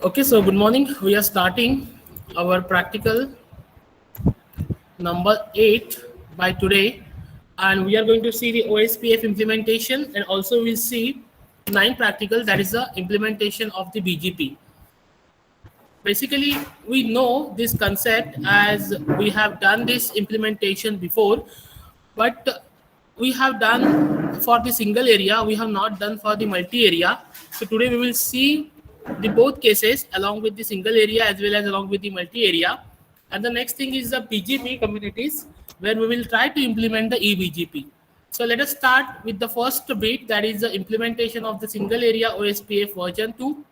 Okay, so good morning. We are starting our practical number 8 by today, and we are going to see the OSPF implementation, and also we'll see 9 practical, that is the implementation of the BGP. Basically, we know this concept as we have done this implementation before, but we have done for the single area, we have not done for the multi area. So today we will see the both cases along with the single area as well as along with the multi area. And the next thing is the BGP communities, where we will try to implement the eBGP. So let us start with the first bit, that is the implementation of the single area OSPF version 2.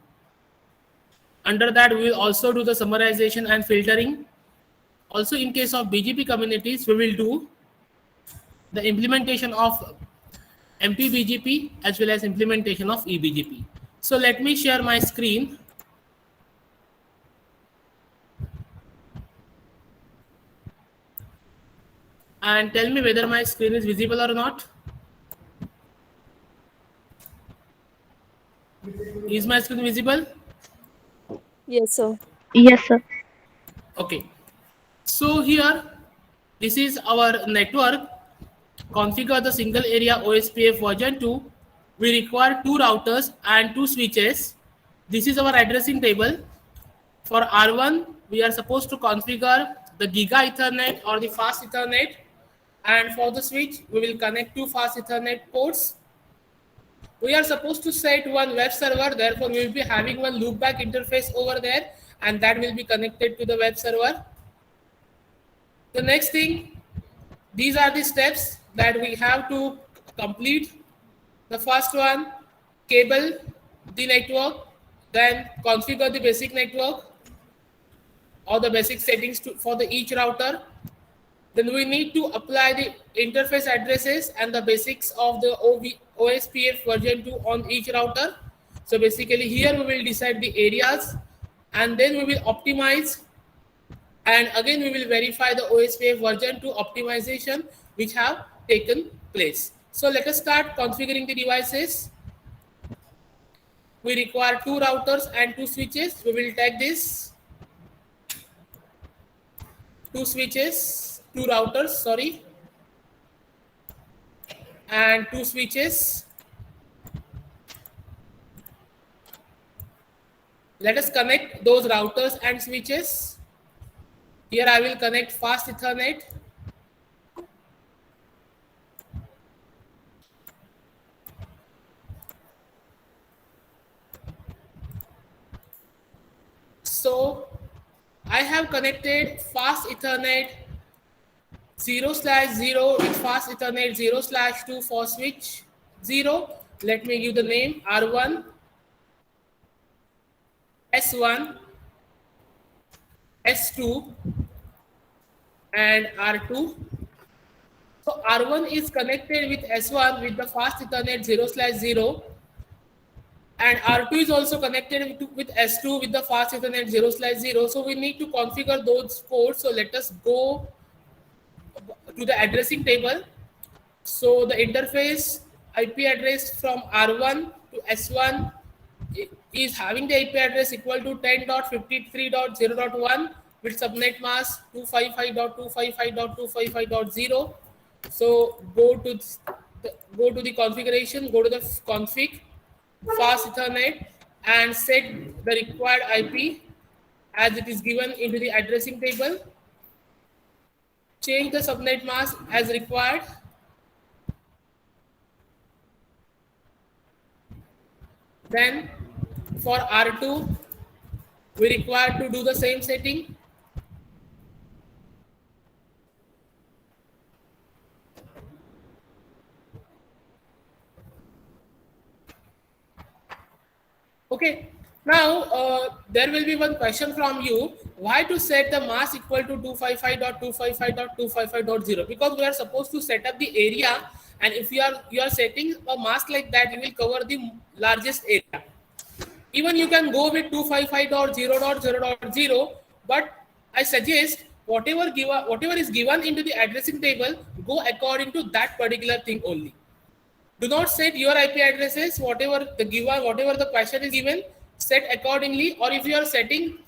Under that, we will also do the summarization and filtering. Also, in case of BGP communities, we will do the implementation of MPBGP as well as implementation of eBGP. So let me share my screen. And tell me whether my screen is visible or not. Is my screen visible? Yes, sir. Yes, sir. Okay. So here, this is our network. Configure the single area OSPF version 2. We require 2 routers and 2 switches. This is our addressing table. For R1, we are supposed to configure the Giga Ethernet or the Fast Ethernet. And for the switch, we will connect 2 Fast Ethernet ports. We are supposed to set one web server, therefore we will be having one loopback interface over there, and that will be connected to the web server. The next thing, these are the steps that we have to complete. The first one, cable the network, then configure the basic network or the basic settings for the each router. Then we need to apply the interface addresses and the basics of the OSPF version 2 on each router. So basically here we will decide the areas, and then we will optimize, and again we will verify the OSPF version 2 optimization which have taken place. So let us start configuring the devices. We require 2 routers and 2 switches. We will take this 2 switches, 2 routers, sorry, and 2 switches. Let us connect those routers and switches. Here I will connect Fast Ethernet. So I have connected Fast Ethernet 0/0 with Fast Ethernet 0/2 for switch 0. Let me give the name R1, S1, S2, and R2. So R1 is connected with S1 with the Fast Ethernet 0/0, and R2 is also connected with S2 with the Fast Ethernet 0/0. So we need to configure those ports. So let us go to the addressing table. So the interface IP address from R1 to S1 is having the IP address equal to 10.53.0.1 with subnet mask 255.255.255.0. So go to the configuration, go to the config Fast Ethernet, and set the required IP as it is given into the addressing table. Change the subnet mask as required. Then for R2, we require to do the same setting. Okay, now there will be one question from you. Why to set the mask equal to 255.255.255.0? Because we are supposed to set up the area, and if you are setting a mask like that, you will cover the largest area. Even you can go with 255.0.0.0, but I suggest whatever is given into the addressing table, go according to that particular thing only. Do not set your IP addresses, whatever the question is given, set accordingly, or if you are setting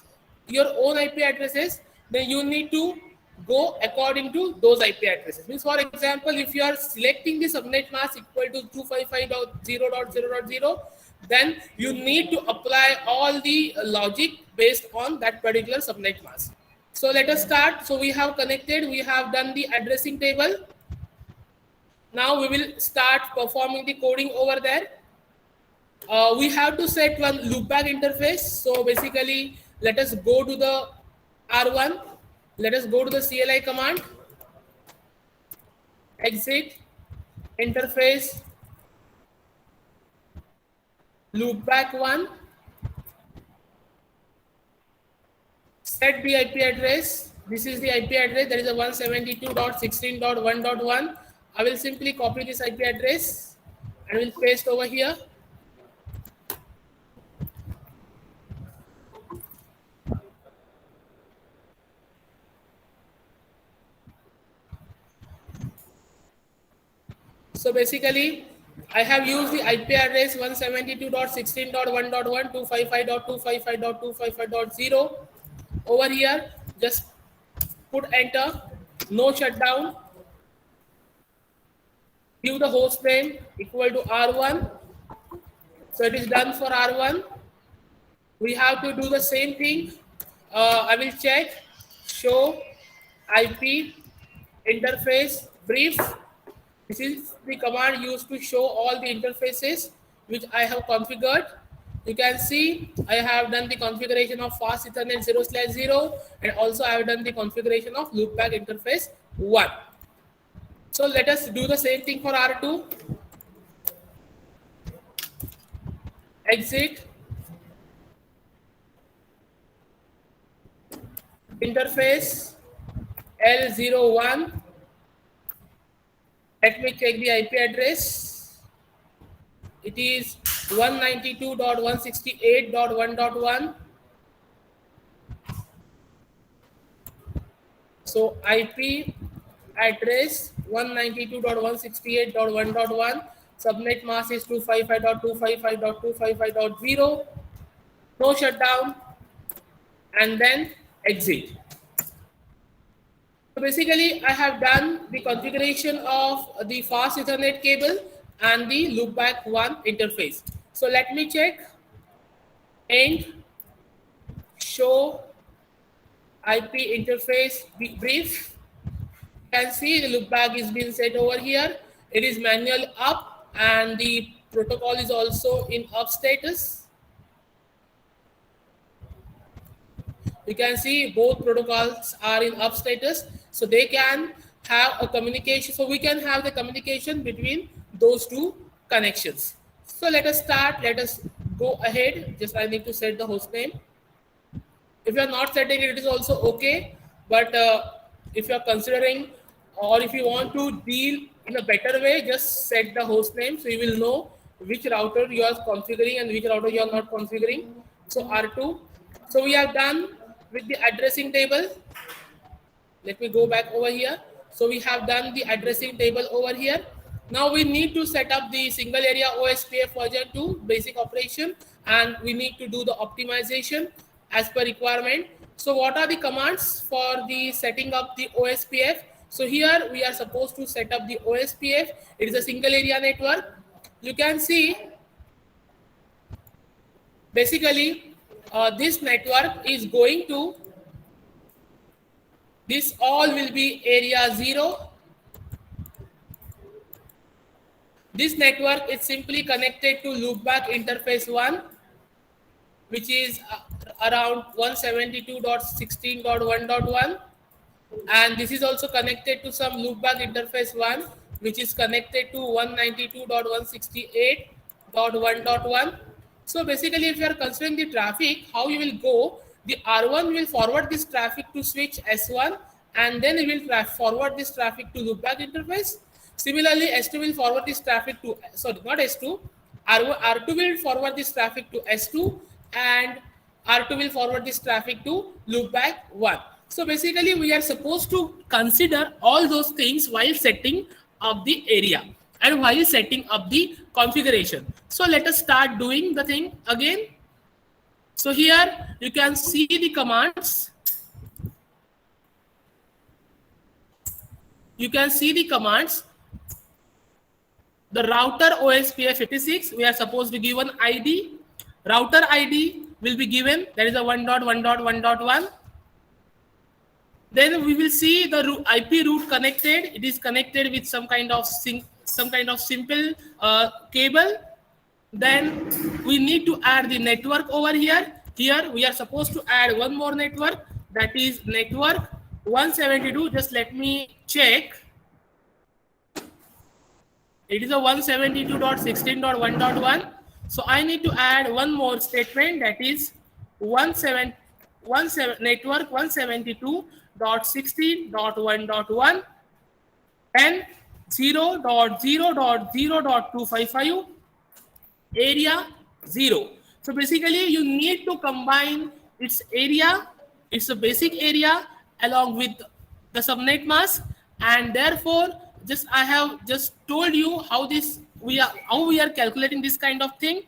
your own IP addresses, then you need to go according to those IP addresses. Means, for example, if you are selecting the subnet mask equal to 255.0.0.0, then you need to apply all the logic based on that particular subnet mask. So let us start. So we have connected, we have done the addressing table. Now we will start performing the coding over there. We have to set one loopback interface. So basically, let us go to the R1. Let us go to the CLI command. Exit, interface, loopback 1. Set the IP address. This is the IP address. That is a 172.16.1.1. I will simply copy this IP address and will paste over here. So basically, I have used the IP address 172.16.1.1, 255.255.255.0. Over here, just put enter, no shutdown. Give the host name equal to R1. So it is done for R1. We have to do the same thing. I will check show IP interface brief. This is the command used to show all the interfaces which I have configured. You can see I have done the configuration of fast Ethernet 0/0, and also I have done the configuration of loopback interface 1. So let us do the same thing for R2. Exit, interface L01. Let me check the IP address. It is 192.168.1.1. So IP address 192.168.1.1. Subnet mask is 255.255.255.0. No shutdown, and then exit. So basically, I have done the configuration of the fast Ethernet cable and the loopback 1 interface. So let me check and show IP interface brief. You can see the loopback is being set over here. It is manual up, and the protocol is also in up status. You can see both protocols are in up status, so they can have a communication. So we can have the communication between those two connections. So let us start. Let us go ahead. Just I need to set the host name. If you are not setting it, it is also okay. But if you are considering, or if you want to deal in a better way, just set the host name, so you will know which router you are configuring and which router you are not configuring. So R2. So we have done with the addressing table. Let me go back over here. So we have done the addressing table over here. Now we need to set up the single area OSPF version 2 basic operation, and we need to do the optimization as per requirement. So what are the commands for the setting up the OSPF? So here we are supposed to set up the OSPF. It is a single area network. You can see basically this network is going to, this all will be area 0. This network is simply connected to loopback interface 1, which is around 172.16.1.1, and this is also connected to some loopback interface 1, which is connected to 192.168.1.1. So basically, if you are considering the traffic, how you will go, the R1 will forward this traffic to switch S1, and then it will forward this traffic to loopback interface. Similarly, S2 will forward this traffic to, sorry, not S2, R2 will forward this traffic to S2, and R2 will forward this traffic to loopback 1. So basically, we are supposed to consider all those things while setting up the area and while setting up the configuration. So let us start doing the thing again. So here you can see the commands. You can see the commands. The router OSPF 56, we are supposed to give an ID. Router ID will be given, that is a 1.1.1.1. Then we will see the IP route connected. It is connected with some kind of simple cable. Then we need to add the network over here. Here we are supposed to add one more network, that is network 172. Just let me check. It is a 172.16.1.1. So I need to add one more statement, that is 17 network 172.16.1.1 and 0.0.0.255 area 0. So basically you need to combine its area, it's a basic area, along with the subnet mask, and therefore I have just told you how we are calculating this kind of thing.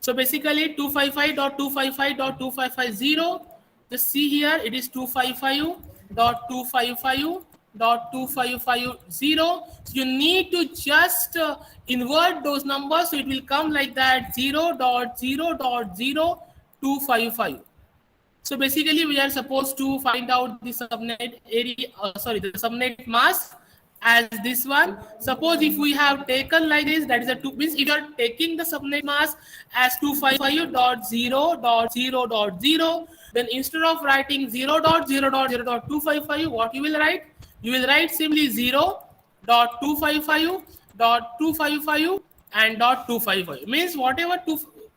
So basically 255.255.2550, just see here, it is 255.255.2550. So you need to just invert those numbers, so it will come like that, 0.0.0255. So basically we are supposed to find out the subnet area, the subnet mask as this one. Suppose if we have taken like this, that is a 2, means if you are taking the subnet mask as 255.0.0.0, then instead of writing 0.0.0.255, what you will write? You will write simply 0.255.255 and .255. Means whatever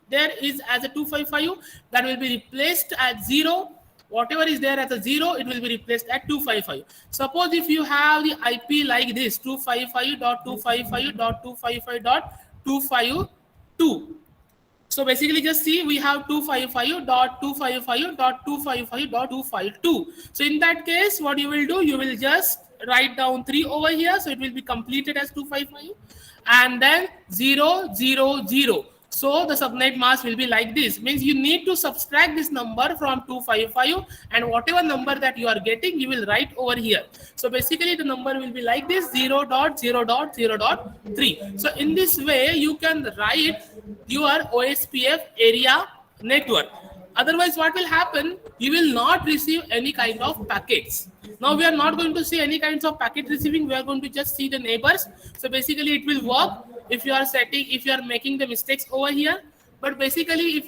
there is as a 255, that will be replaced at 0. Whatever is there as a 0, it will be replaced at 255. Suppose if you have the IP like this, 255.255.255.252. So basically just see, we have 255.255.255.252. So in that case, what you will do, you will just write down 3 over here. So it will be completed as 255 and then 0, 0, 0. So the subnet mask will be like this. Means you need to subtract this number from 255, and whatever number that you are getting, you will write over here. So basically the number will be like this, 0.0.0.3. So in this way you can write your OSPF area network. Otherwise what will happen, you will not receive any kind of packets. Now we are not going to see any kinds of packet receiving, we are going to just see the neighbors. So basically it will work if you are making the mistakes over here. But basically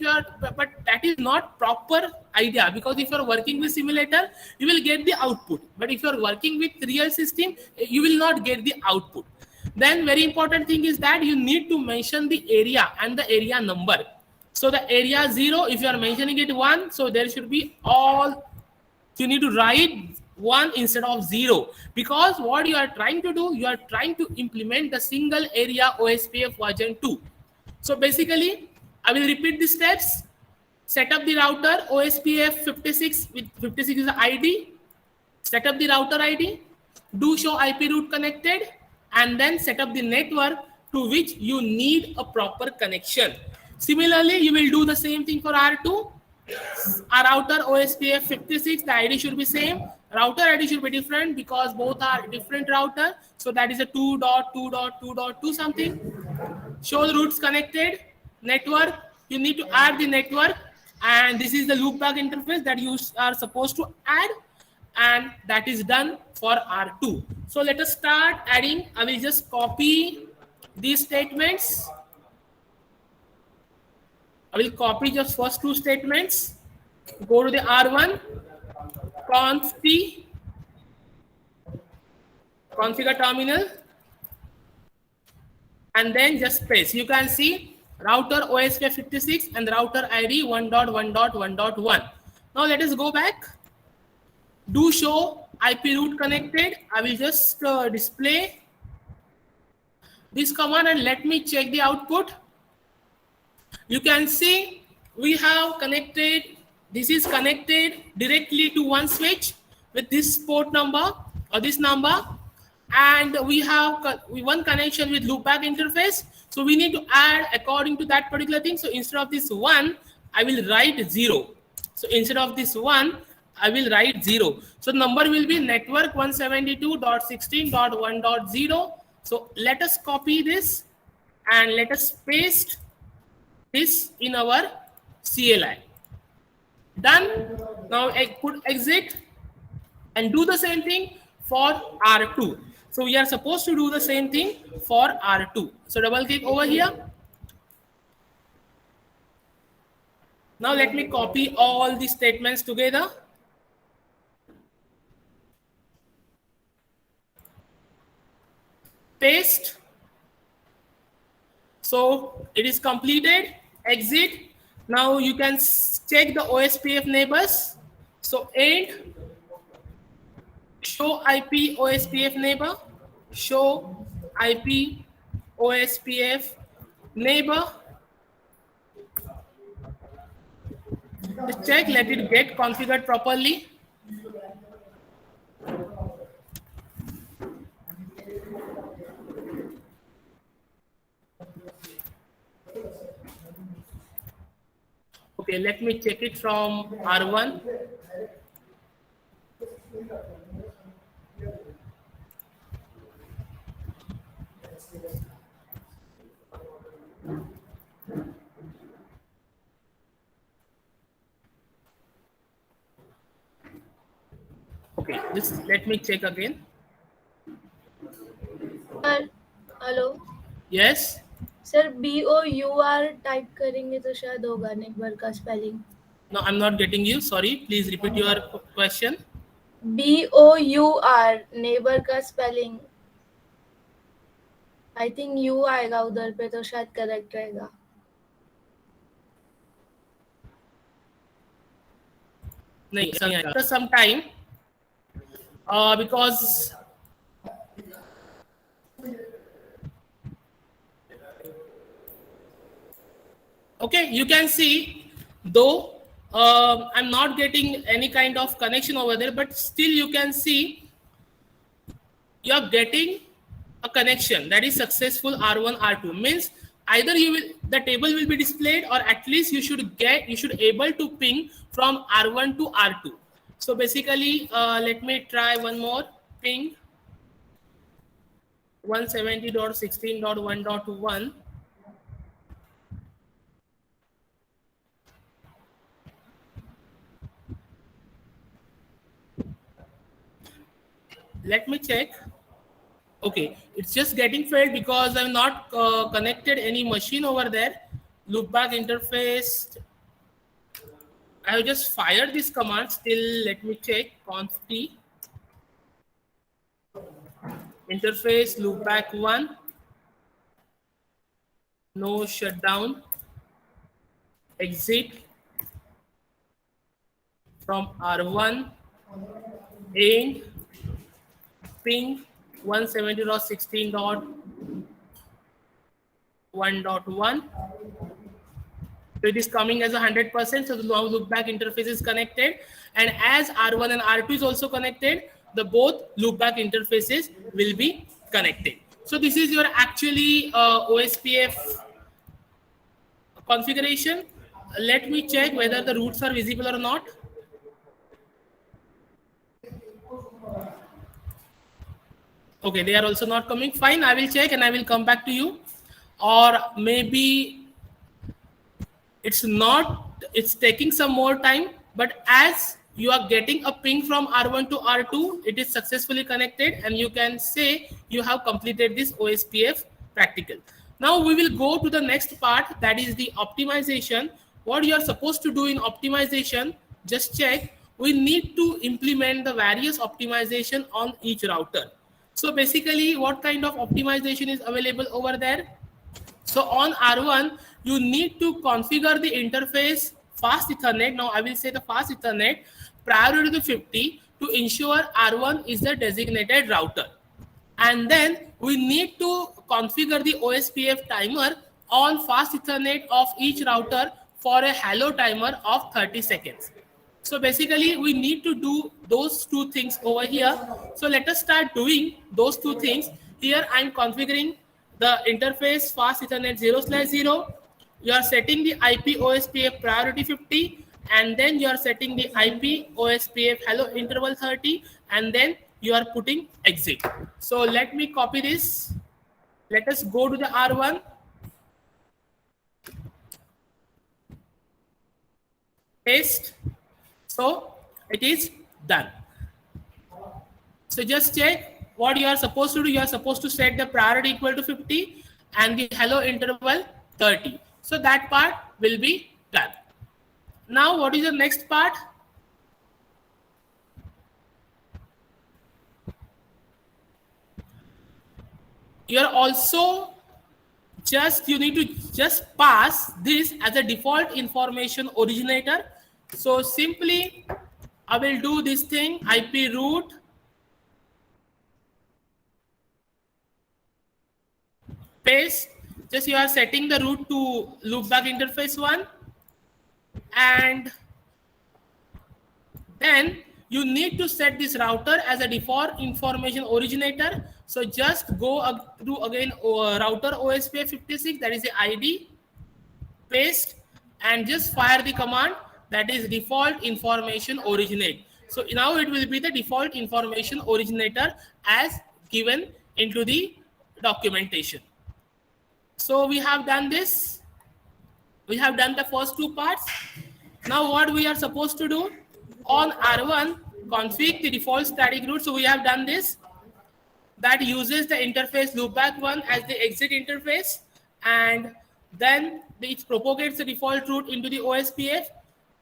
but that is not proper idea, because if you are working with simulator, you will get the output. But if you are working with real system, you will not get the output. Then very important thing is that you need to mention the area and the area number. So the area 0, if you are mentioning it 1, so there should be you need to write 1 instead of 0, because what you are trying to do, you are trying to implement the single area OSPF version 2. So basically I will repeat the steps. Set up the router OSPF 56 with 56 is the ID. Set up the router ID, do show IP route connected, and then set up the network to which you need a proper connection. Similarly, you will do the same thing for R2. Our router OSPF 56, the ID should be same. Router ID should be different because both are different router. So that is a 2.2.2.2 something. Show the routes connected. Network, you need to add the network. And this is the loopback interface that you are supposed to add. And that is done for R2. So let us start adding. I will just copy these statements. I will copy just first 2 statements. Go to the R1, conf t, configure terminal, and then just paste. You can see router OSPF 56 and router ID 1.1.1.1. Now let us go back. Do show IP route connected. I will just display this command and let me check the output. You can see we have connected, this is connected directly to one switch with this port number or this number, and we have one connection with loopback interface. So we need to add according to that particular thing. So instead of this 1, I will write 0. So instead of this 1, I will write 0. So number will be network 172.16.1.0. So let us copy this and let us paste this in our CLI. Done. Now I put exit and do the same thing for R2. So we are supposed to do the same thing for R2. So double click over here. Now let me copy all these statements together. Paste. So it is completed. Exit. Now you can check the OSPF neighbors. So end. Show IP OSPF neighbor. Show IP OSPF neighbor. Just check, let it get configured properly. Okay, let me check it from R1. Okay, let me check again. Sir hello Yes. Sir BOUR type करेंगे तो शायद होगा network का spelling. No, I'm not getting you. Sorry. Please repeat your question. BOUR neighbour का spelling. I think you आएगा उधर पे तो शायद करेक्ट रहेगा. नहीं, ऐसा नहीं आएगा. After some time, because okay, you can see though I'm not getting any kind of connection over there, but still you can see you are getting a connection that is successful. R1 R2 means either the table will be displayed, or at least you should able to ping from R1 to R2. So basically let me try one more. Ping 170.16.1.1. Let me check. Okay, it's just getting failed because I'm not connected any machine over there. Loopback interface. I have just fired this command. Still, let me check. Const t interface loopback 1. No shutdown. Exit from R1. End. Ping 170.16.1.1. So it is coming as 100%. So the now loopback interface is connected, and as R1 and R2 is also connected, the both loopback interfaces will be connected. So this is your actually OSPF configuration. Let me check whether the routes are visible or not. Okay, they are also not coming. Fine, I will check and I will come back to you. Or maybe it's taking some more time, but as you are getting a ping from R1 to R2, it is successfully connected, and you can say you have completed this OSPF practical. Now we will go to the next part, that is the optimization. What you are supposed to do in optimization, just check. We need to implement the various optimization on each router. So basically, what kind of optimization is available over there? So on R1, you need to configure the interface fast Ethernet. Now I will say the fast Ethernet priority to 50 to ensure R1 is the designated router. And then we need to configure the OSPF timer on fast Ethernet of each router for a hello timer of 30 seconds. So basically, we need to do those two things over here. So let us start doing those two things. Here I'm configuring the interface fast Ethernet 0/0. you are setting the IP OSPF priority 50, and then you are setting the IP OSPF hello interval 30, and then you are putting exit. So let me copy this. Let us go to the R1. Paste. So it is done. So just check what you are supposed to do. You are supposed to set the priority equal to 50 and the hello interval 30. So that part will be done. Now what is the next part? You are also you need to just pass this as a default information originator. So simply I will do this thing, IP root paste. Just you are setting the root to loopback interface 1, and then you need to set this router as a default information originator. So just go to again router OSPF 56, that is the ID, paste, and just fire the command, that is default information originate. So now it will be the default information originator as given into the documentation. So we have done this. We have done the first two parts. Now what we are supposed to do? On R1, config the default static root. So we have done this. That uses the interface loopback 1 as the exit interface, and then it propagates the default route into the OSPF.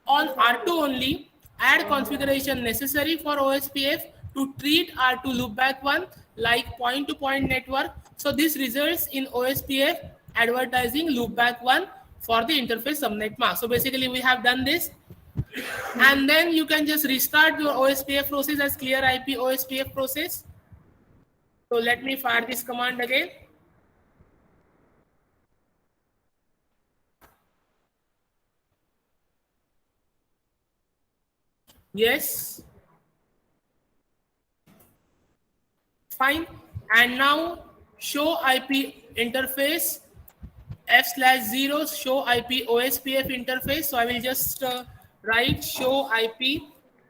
On R2 only, add configuration necessary for OSPF to treat R2 loopback 1 like point-to-point network. So this results in OSPF advertising loopback 1 for the interface subnet mask. So basically we have done this, and then you can just restart your OSPF process as clear IP OSPF process. So let me fire this command again. Yes. Fine. And now show IP interface f/0 show IP OSPF interface. So I will just write show IP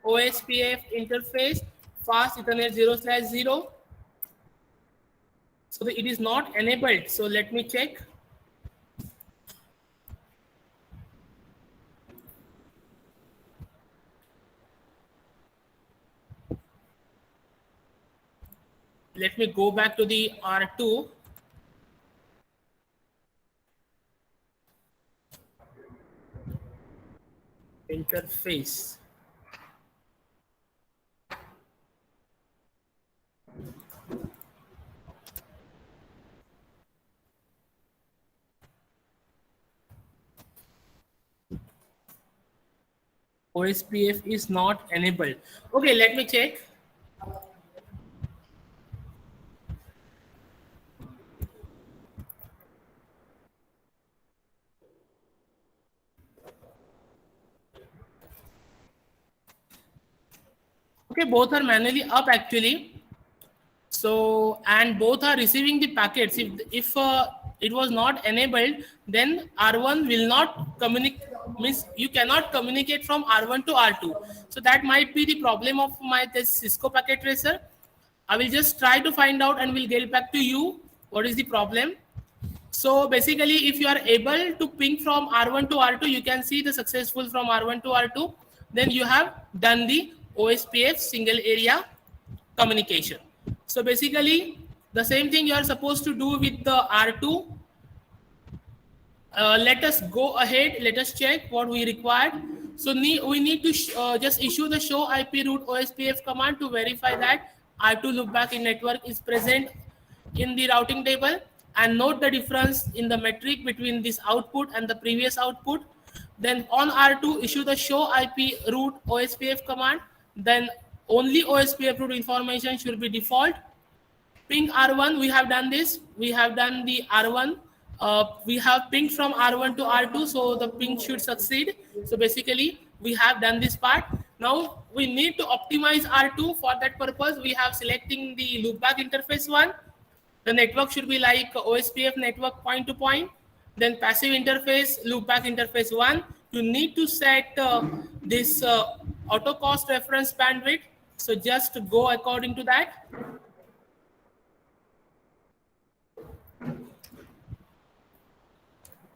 OSPF interface fast Ethernet 0/0. So it is not enabled. So let me check. Let me go back to the R2. Interface. OSPF is not enabled. Okay, let me check. Okay, both are manually up actually. So, and both are receiving the packets. If it was not enabled, then R1 will not communicate, means you cannot communicate from R1 to R2. So that might be the problem of this Cisco packet tracer. I will just try to find out and we'll get back to you what is the problem. So basically, if you are able to ping from R1 to R2, you can see the successful from R1 to R2. Then you have done the OSPF single area communication. So basically, the same thing you are supposed to do with the R2. Let us go ahead. Let us check what we required. So we need to just issue the show IP root OSPF command to verify that R2 loopback in network is present in the routing table, and note the difference in the metric between this output and the previous output. Then on R2, issue the show IP root OSPF command. Then only OSPF root information should be default. Ping R1, we have done this. We have done the R1. We have pinged from R1 to R2, so the ping should succeed. So basically, we have done this part. Now we need to optimize R2. For that purpose, we have selecting the loopback interface 1. The network should be like OSPF network point to point. Then passive interface, loopback interface 1, you need to set this auto cost reference bandwidth. So just go according to that.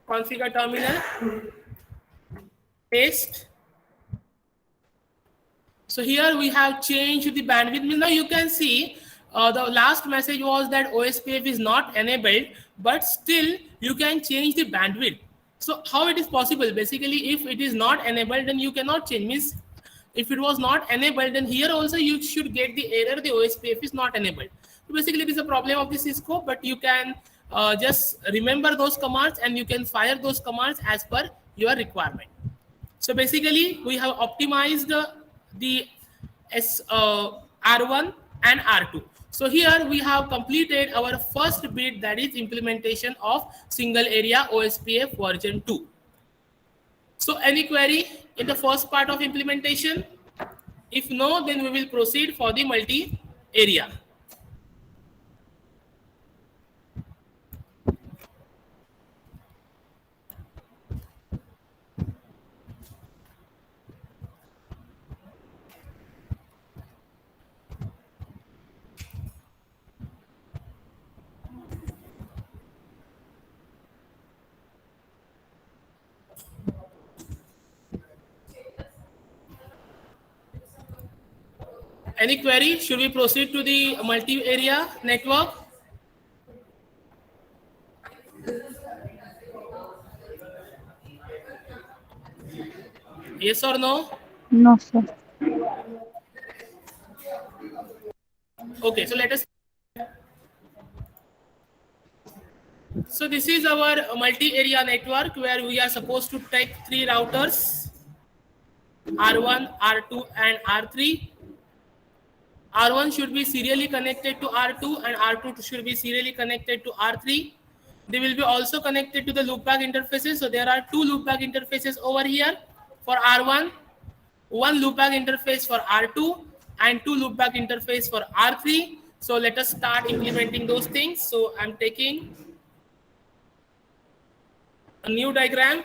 Configure terminal, paste. So here we have changed the bandwidth. Now you can see the last message was that OSPF is not enabled, but still you can change the bandwidth. So how it is possible? Basically, if it is not enabled, then you cannot change. Means if it was not enabled, then here also you should get the error the OSPF is not enabled. So basically, it is a problem of the Cisco, but you can just remember those commands and you can fire those commands as per your requirement. So basically, we have optimized the R1 and R2. So here we have completed our first bit, that is implementation of single area OSPF version 2. So any query in the first part of implementation? If no, then we will proceed for the multi-area. Any query? Should we proceed to the multi-area network? Yes or no? No, sir. Okay, so let us. So this is our multi-area network where we are supposed to take 3 routers, R1, R2 and R3. R1 should be serially connected to R2 and R2 should be serially connected to R3. They will be also connected to the loopback interfaces. So there are 2 loopback interfaces over here for R1, 1 loopback interface for R2 and 2 loopback interface for R3. So let us start implementing those things. So I'm taking a new diagram.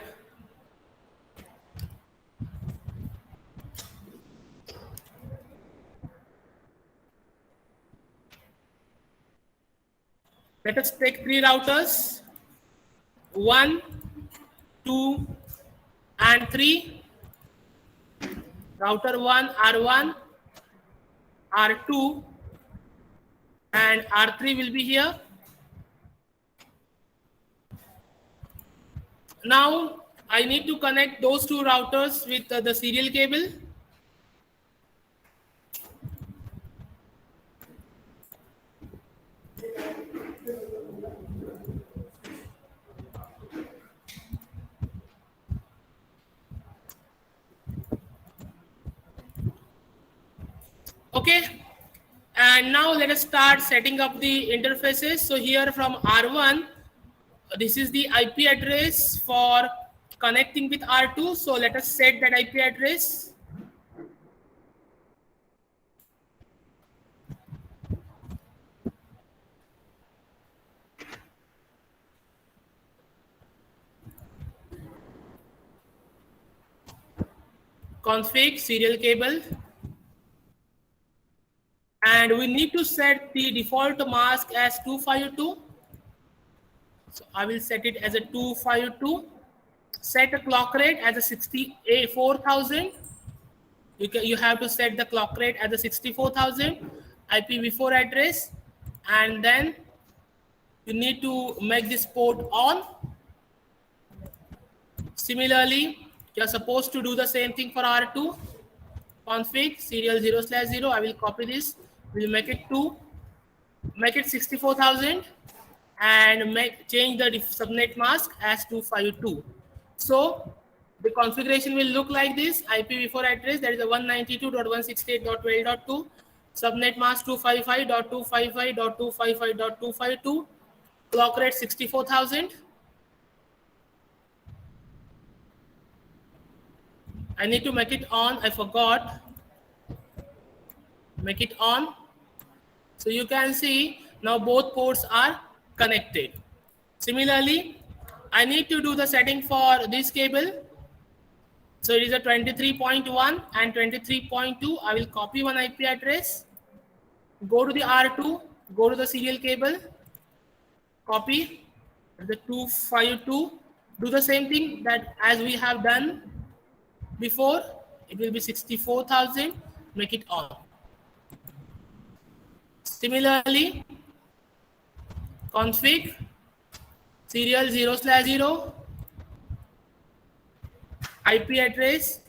Let us take 3 routers, 1, 2 and 3. Router 1, R1, R2 and R3 will be here. Now I need to connect those 2 routers with the serial cable. Okay, and now let us start setting up the interfaces. So here from R1, this is the IP address for connecting with R2. So let us set that IP address. Config serial cable. And we need to set the default mask as 252. So I will set it as a 252. Set a clock rate as a 64,000. You have to set the clock rate as a 64,000 IPv4 address, and then you need to make this port on. Similarly, you are supposed to do the same thing for R2. Config serial 0/0. I will copy this. We'll make it 2. Make it 64,000 and change the subnet mask as 252. So the configuration will look like this. IPv4 address, that is a 192.168.12.2. Subnet mask 255.255.255.252. Clock rate 64,000. I need to make it on. I forgot. Make it on. So you can see now both ports are connected. Similarly, I need to do the setting for this cable. So it is a 23.1 and 23.2. I will copy one IP address, go to the R2, go to the serial cable, copy the 252, do the same thing that as we have done before. It will be 64,000, make it on. Similarly, config serial 0/0, IP address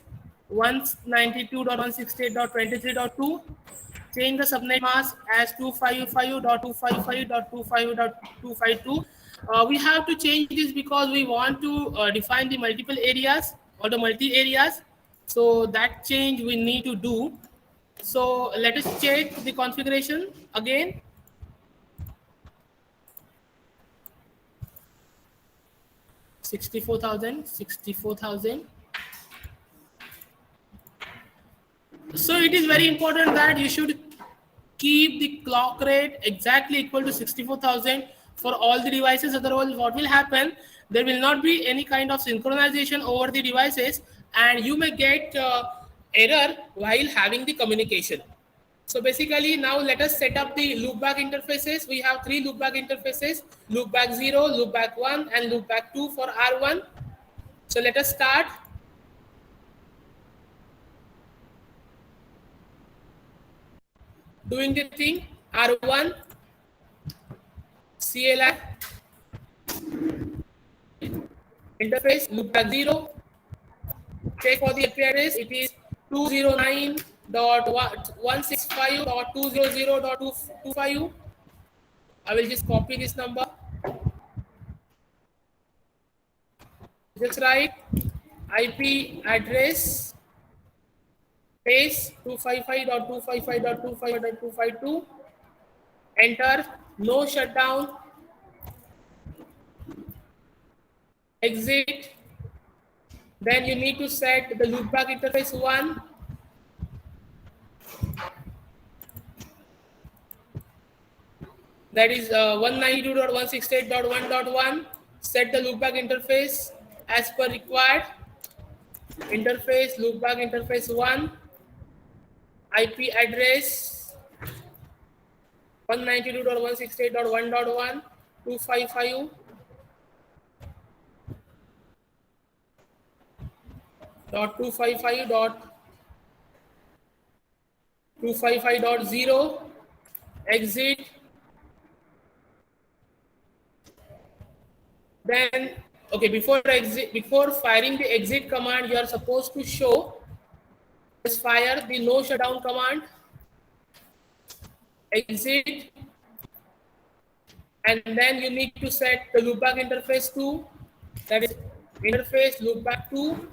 192.168.23.2, change the subnet mask as 255.255.255.252. We have to change this because we want to define the multiple areas or the multi areas. So that change we need to do. So let us check the configuration again. $64,000. So it is very important that you should keep the clock rate exactly equal to 64,000 for all the devices. Otherwise, what will happen? There will not be any kind of synchronization over the devices, and you may get error while having the communication. So basically, now let us set up the loopback interfaces. We have 3 loopback interfaces: loopback 0, loopback 1, and loopback 2 for R1. So let us start. Doing the thing, R1, CLI, interface, loopback 0, check for the IP address, it is 209.165.200.225. I will just copy this number. Just write IP address, space 255.255.255.252, enter, no shutdown, exit. Then you need to set the loopback interface 1. That is 192.168.1.1. Set the loopback interface as per required. Interface, loopback interface 1. IP address 192.168.1.1, 255. Dot 255.255.0, exit. Then okay, before firing the exit command, you are supposed to show, just fire the no shutdown command, exit, and then you need to set the loopback interface 2, that is interface loopback 2,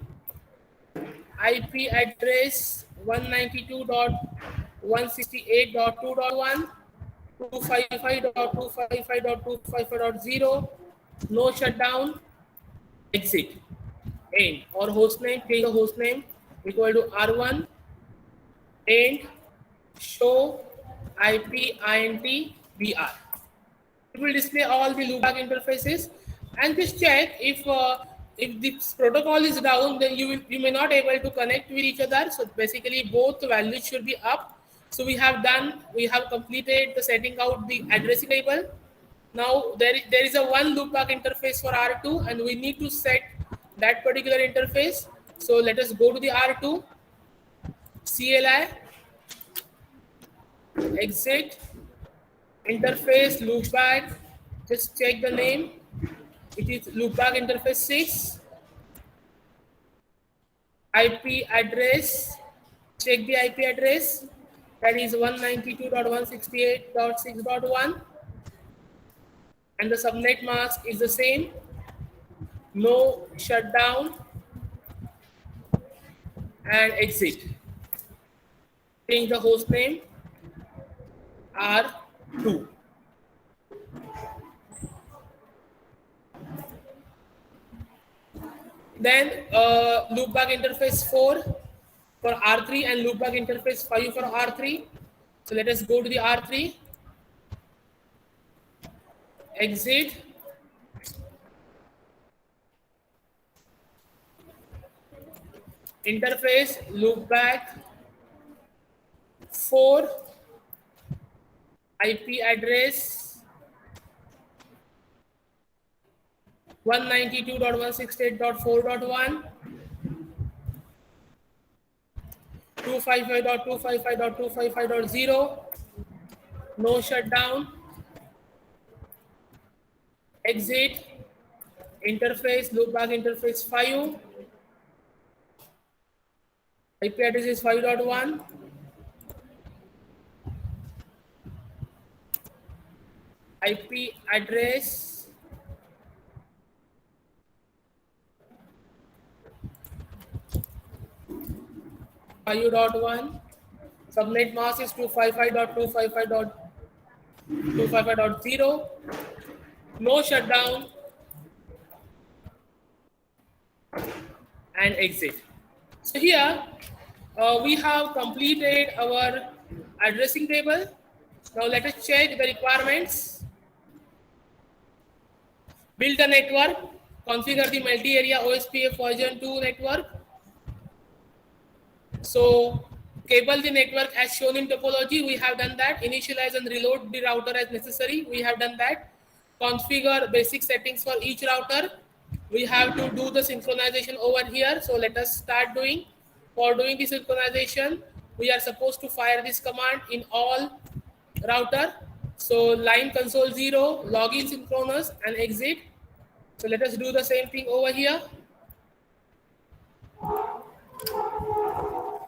IP address 192.168.2.1, 255.255.255.0, no shutdown, exit, end, or hostname, take the hostname equal to R1, end, show IP int br. It will display all the loopback interfaces, and just check if this protocol is down, then you may not able to connect with each other. So basically both values should be up. So we have completed the setting out the addressing table. Now there is a one loopback interface for R2, and we need to set that particular interface. So let us go to the R2, CLI, exit, interface loopback, just check the name, it is loopback interface 6, IP address, check the IP address, that is 192.168.6.1, and the subnet mask is the same, no shutdown, and exit. Change the host name R2. Then loopback interface 4 for R3 and loopback interface 5 for R3. So let us go to the R3, exit, interface loopback 4 IP address 192.168.4.1 255.255.255.0 no shutdown exit interface loopback interface 5 IP address is 5.1 IP address 5.1 subnet mask is 255.255.255.0 no shutdown and exit. So here we have completed our addressing table. Now let us check the requirements. Build the network, configure the multi-area OSPF version 2 network. So cable the network as shown in topology, we have done that. Initialize and reload the router as necessary, we have done that. Configure basic settings for each router. We have to do the synchronization over here. So let us start doing. For doing the synchronization, we are supposed to fire this command in all router. So line console 0, login synchronous and exit. So let us do the same thing over here.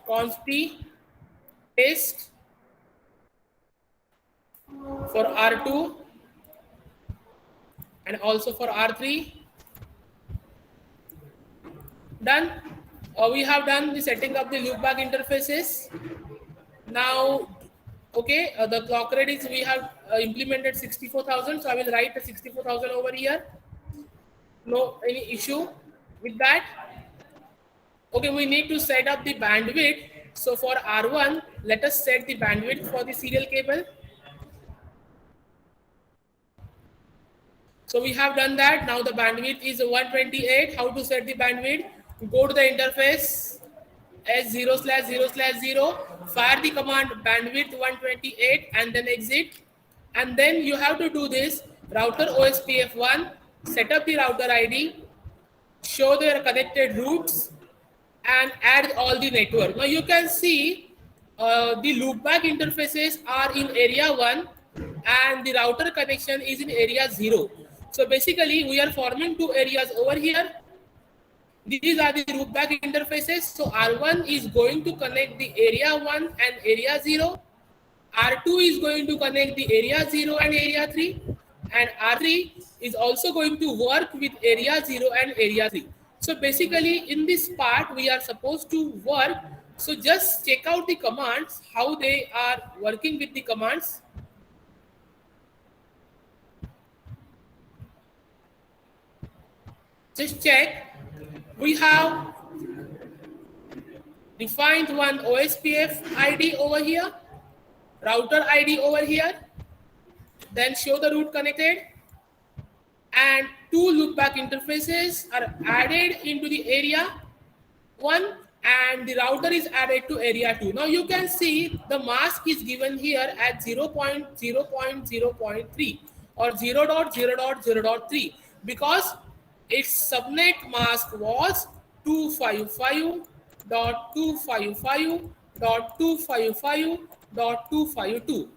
Const paste for R2 and also for R3. Done. We have done the setting of the loopback interfaces. Now, okay, the clock rate is we have implemented 64,000. So I will write the 64,000 over here. No any issue with that. Okay, we need to set up the bandwidth. So for R1, let us set the bandwidth for the serial cable. So we have done that. Now the bandwidth is 128. How to set the bandwidth? Go to the interface S0/0/0, fire the command bandwidth 128 and then exit. And then you have to do this router OSPF1, set up the router ID, show their connected routes and add all the network. Now you can see the loopback interfaces are in area 1 and the router connection is in area 0. So basically we are forming two areas over here. These are the loopback interfaces. So R1 is going to connect the area 1 and area 0. R2 is going to connect the area 0 and area 3. And R3 is also going to work with area 0 and area 3. So basically in this part we are supposed to work. So just check out the commands, how they are working with the commands. Just check. We have defined one OSPF ID over here, router ID over here, then show the route connected, and two loopback interfaces are added into the area 1 and the router is added to area 2. Now you can see the mask is given here at 0.0.0.3 or 0.0.0.3 because its subnet mask was 255.255.255.252.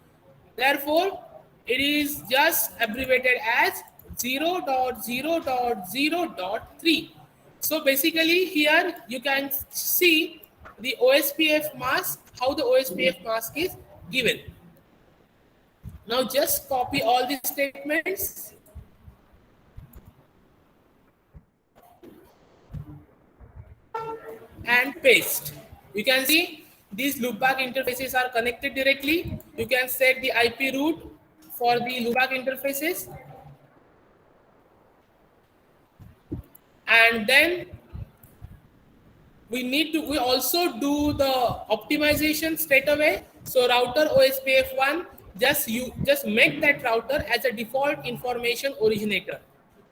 Therefore, it is just abbreviated as 0.0.0.3. So basically here you can see the OSPF mask, how the OSPF mask is given. Now just copy all these statements and paste. You can see these loopback interfaces are connected directly. You can set the IP route for the loopback interfaces. And then we also do the optimization straight away. So router OSPF1, just make that router as a default information originator.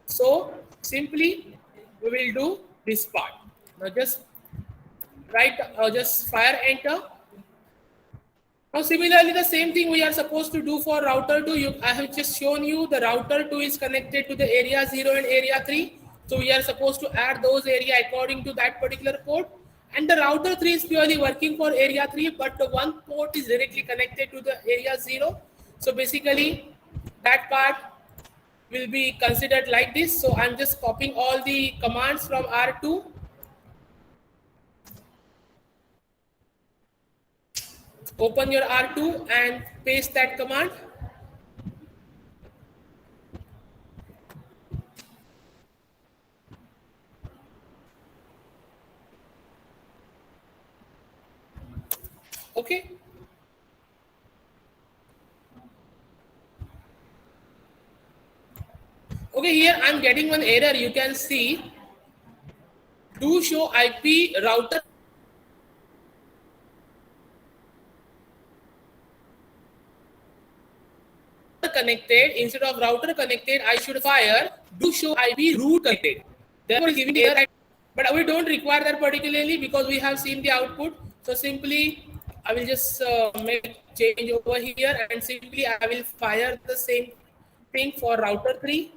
So simply we will do this part. Now just right? Just fire enter. Now similarly the same thing we are supposed to do for router 2. I have just shown you the router 2 is connected to the area 0 and area 3. So we are supposed to add those area according to that particular port. And the router 3 is purely working for area 3, but the one port is directly connected to the area 0. So basically that part will be considered like this. So I'm just copying all the commands from R2. Open your R2 and paste that command. Okay. Okay, here I'm getting one error. You can see do show IP router connected. Instead of router connected, I should fire do show IP root connected. Therefore, it's giving error. But we don't require that particularly because we have seen the output. So simply, I will just make change over here and simply I will fire the same thing for router 3.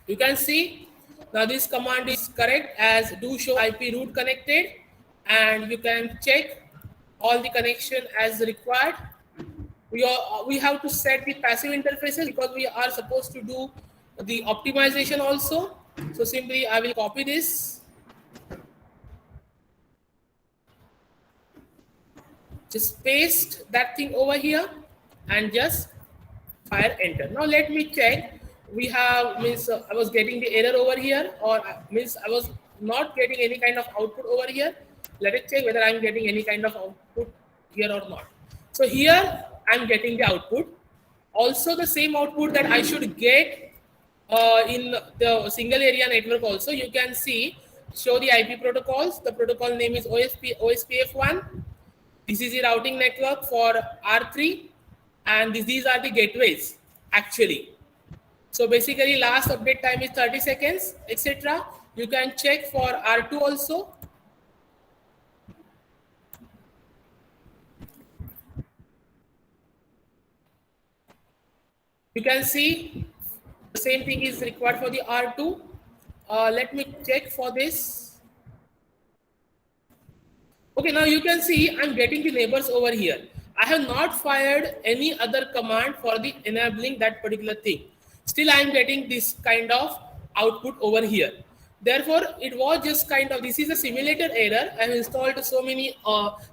You can see now this command is correct as do show IP root connected, and you can check all the connection as required. We have to set the passive interfaces because we are supposed to do the optimization also. So simply I will copy this, just paste that thing over here and just fire enter. Now let me check. We have I was getting the error over here, or means I was not getting any kind of output over here. Let us check whether I'm getting any kind of output here or not. So here I'm getting the output. Also the same output that I should get in the single area network also. You can see show the IP protocols. The protocol name is OSPF1. This is the routing network for R3, and these are the gateways actually. So basically last update time is 30 seconds, etc. You can check for R2 also. You can see the same thing is required for the R2. Let me check for this. Okay, now you can see I'm getting the neighbors over here. I have not fired any other command for the enabling that particular thing. Still I am getting this kind of output over here. Therefore, it was just kind of, this is a simulator error. I have installed so many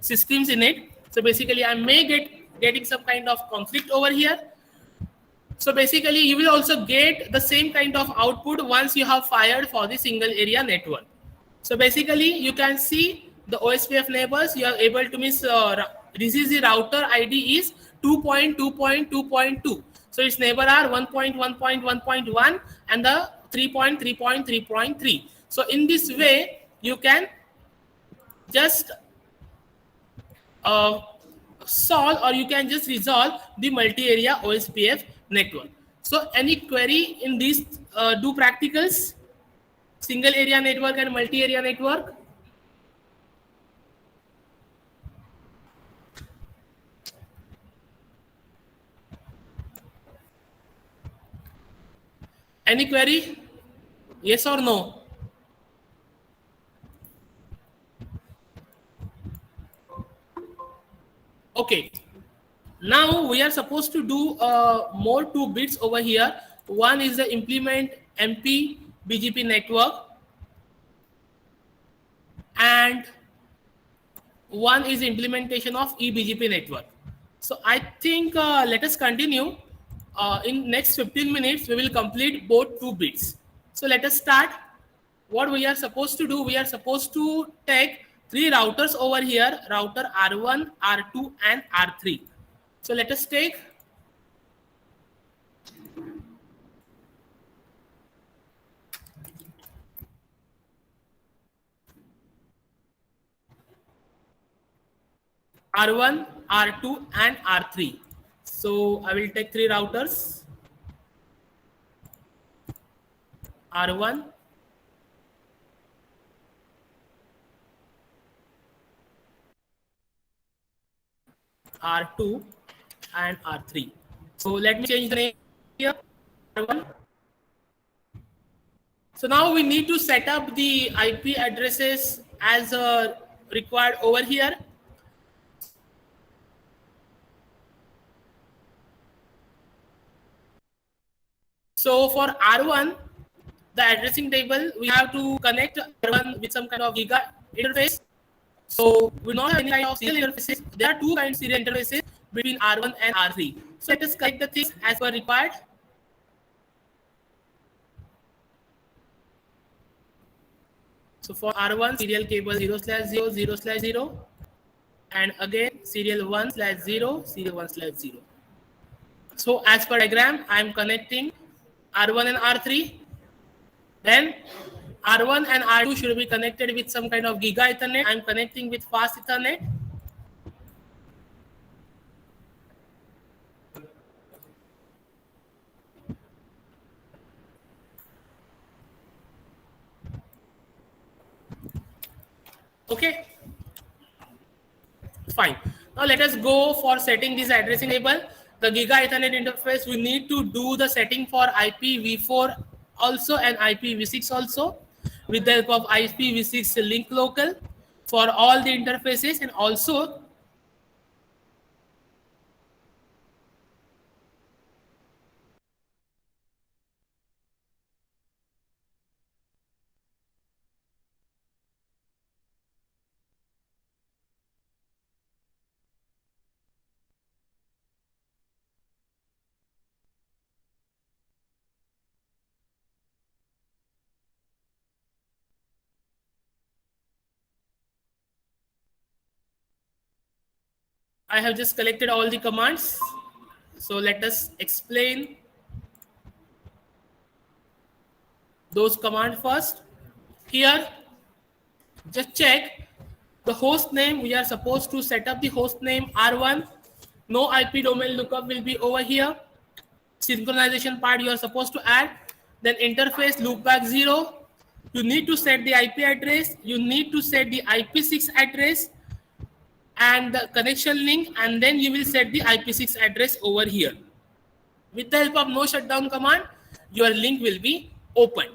systems in it. So basically I may getting some kind of conflict over here. So basically you will also get the same kind of output once you have fired for the single area network. So basically you can see the OSPF neighbors, you are able to miss, this is the router ID is 2.2.2.2. So its neighbor are 1.1.1.1 and the 3.3.3.3. So in this way, you can just solve, or you can just resolve the multi-area OSPF network. So any query in these two practicals, single area network and multi-area network? Any query? Yes or no? Okay. Now we are supposed to do more 2 bits over here. One is the implement MP BGP network, and one is implementation of eBGP network. So I think let us continue. In next 15 minutes, we will complete both 2 bits. So let us start. What we are supposed to do, we are supposed to take 3 routers over here, router R1, R2 and R3. So let us take R1, R2 and R3. So I will take 3 routers. R1, R2, and R3. So let me change the name here, R1. So now we need to set up the IP addresses as required over here. So for R1, the addressing table, we have to connect R1 with some kind of Giga interface. So we don't have any kind of serial interfaces. There are two kinds of serial interfaces between R1 and R3. So let us connect the things as per required. So for R1, serial cable 0/0, 0/0, and again serial 1/0, serial 1/0. So as per diagram, I am connecting R1 and R3. Then R1 and R2 should be connected with some kind of Giga Ethernet. I am connecting with fast Ethernet. Okay, fine. Now let us go for setting this addressing table. The Giga Ethernet interface, we need to do the setting for IPv4 also and IPv6 also with the help of IPv6 link local for all the interfaces, and also I have just collected all the commands. So let us explain those commands first. Here, just check the host name. We are supposed to set up the host name R1. No IP domain lookup will be over here. Synchronization part you are supposed to add. Then interface loopback 0. You need to set the IP address. You need to set the IP6 address and the connection link, and then you will set the IP6 address over here. With the help of no shutdown command, your link will be open.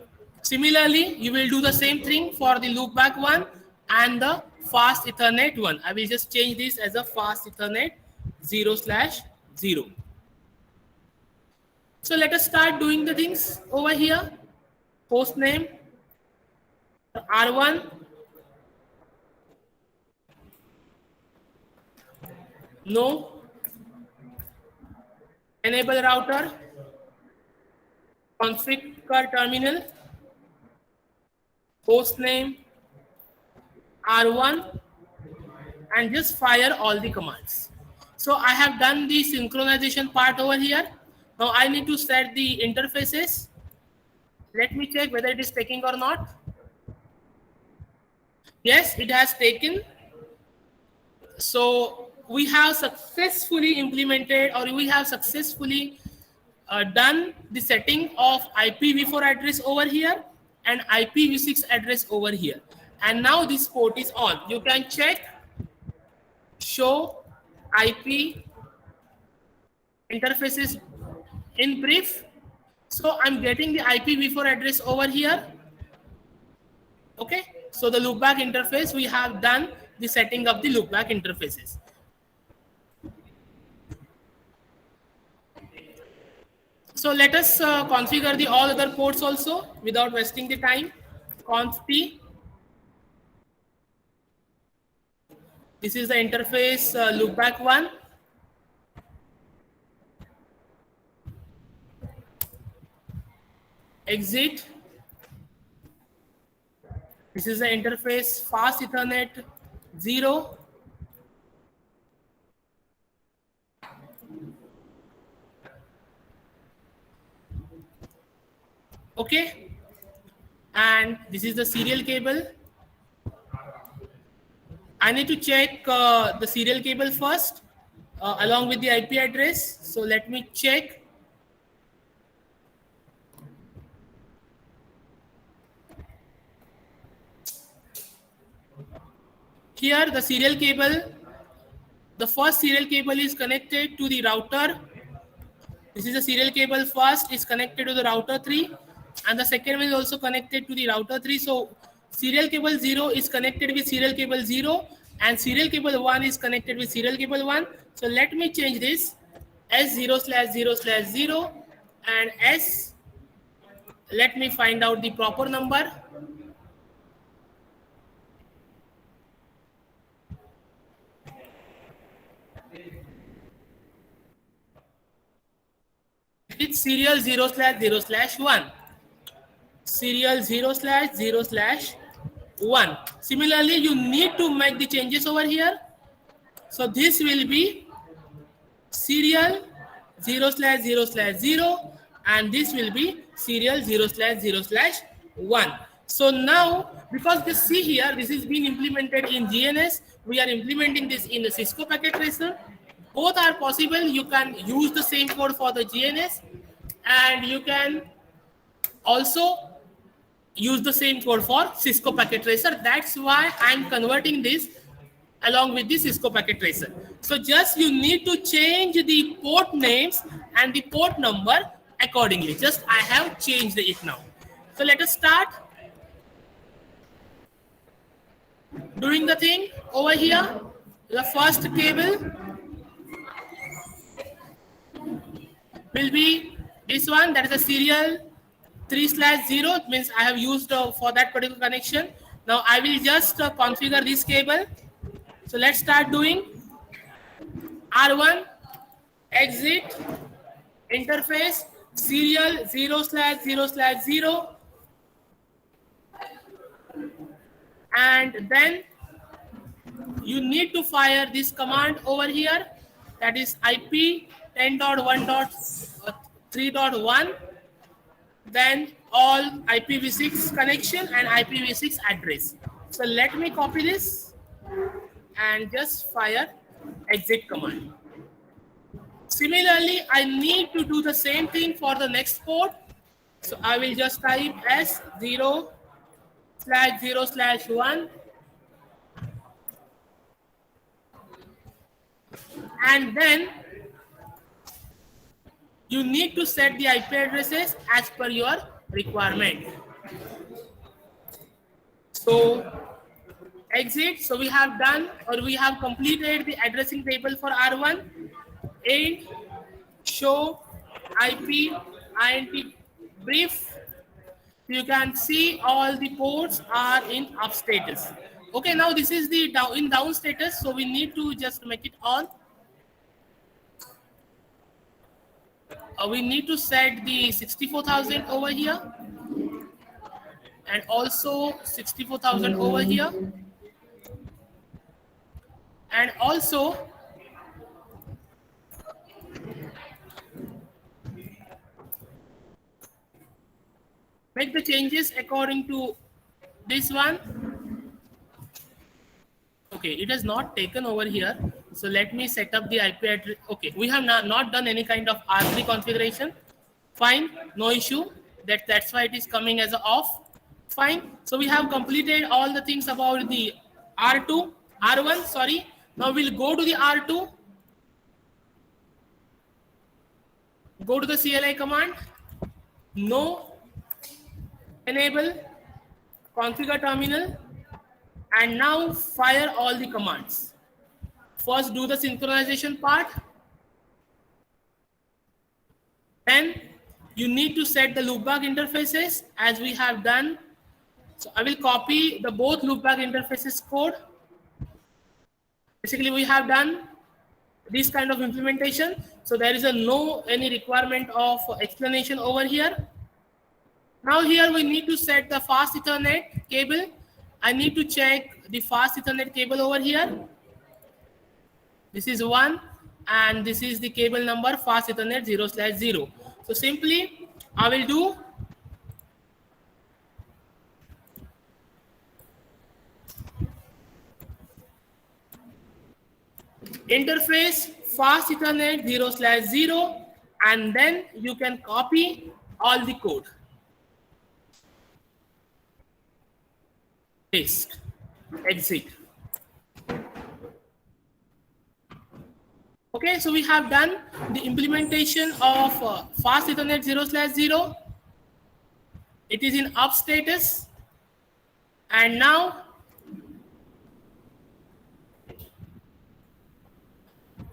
Similarly, you will do the same thing for the loopback one and the fast Ethernet one. I will just change this as a fast Ethernet 0/0. So let us start doing the things over here. Host name R1, no. Enable router, configure terminal, host name R1, and just fire all the commands. So I have done the synchronization part over here. Now I need to set the interfaces. Let me check whether it is taking or not. Yes, it has taken. So we have successfully implemented, or we have successfully done the setting of IPv4 address over here and IPv6 address over here. And now this port is on. You can check show IP interfaces in brief. So I'm getting the IPv4 address over here. Okay. So the loopback interface, we have done the setting of the loopback interfaces. So let us configure the all other ports also without wasting the time. Conf T. This is the interface loopback one. Exit. This is the interface fast Ethernet 0. Okay. And this is the serial cable. I need to check the serial cable first along with the IP address. So let me check. Here the serial cable, the first serial cable is connected to the router. This is the serial cable first is connected to the router 3, and the second one is also connected to the router 3. So serial cable 0 is connected with serial cable 0, and serial cable 1 is connected with serial cable 1. So let me change this S0/0/0 and S. Let me find out the proper number. It's serial 0/0/1. Serial 0/0/1. Similarly, you need to make the changes over here. So this will be serial 0/0/0, and this will be serial 0/0/1. So now, because this see here, this is being implemented in GNS, we are implementing this in the Cisco packet tracer. Both are possible. You can use the same code for the GNS, and you can also use the same code for Cisco packet tracer. That's why I'm converting this along with the Cisco packet tracer. So just you need to change the port names and the port number accordingly. Just I have changed it now. So let us start doing the thing over here. The first cable will be this one, that is a serial 3/0. It means I have used for that particular connection. Now I will just configure this cable. So let's start doing R1 exit interface serial 0/0/0, and then you need to fire this command over here, that is IP 10.1.3.1, then all IPv6 connection and IPv6 address. So let me copy this and just fire exit command. Similarly, I need to do the same thing for the next port. So I will just type S0/0/1, and then you need to set the IP addresses as per your requirement. So exit. So we have done, or we have completed the addressing table for R1. And show IP INT brief. You can see all the ports are in up status. Okay, now this is the down status. So we need to just make it on. We need to set the 64,000 over here, and also 64,000 over here, and also make the changes according to this one. Okay, it is not taken over here. So let me set up the IP address. Okay, we have not done any kind of R3 configuration. Fine, no issue. That's why it is coming as a off. Fine. So we have completed all the things about the R1, sorry. Now we'll go to the R2. Go to the CLI command. No, enable, configure terminal, and now fire all the commands. First do the synchronization part. Then you need to set the loopback interfaces as we have done. So I will copy the both loopback interfaces code. Basically we have done this kind of implementation. So there is any requirement of explanation over here. Now here we need to set the fast Ethernet cable. I need to check the fast Ethernet cable over here. This is 1, and this is the cable number fast Ethernet 0/0. So simply I will do interface fast Ethernet 0/0, and then you can copy all the code. Paste, exit. Okay, so we have done the implementation of fast Ethernet 0/0. It is in up status, and now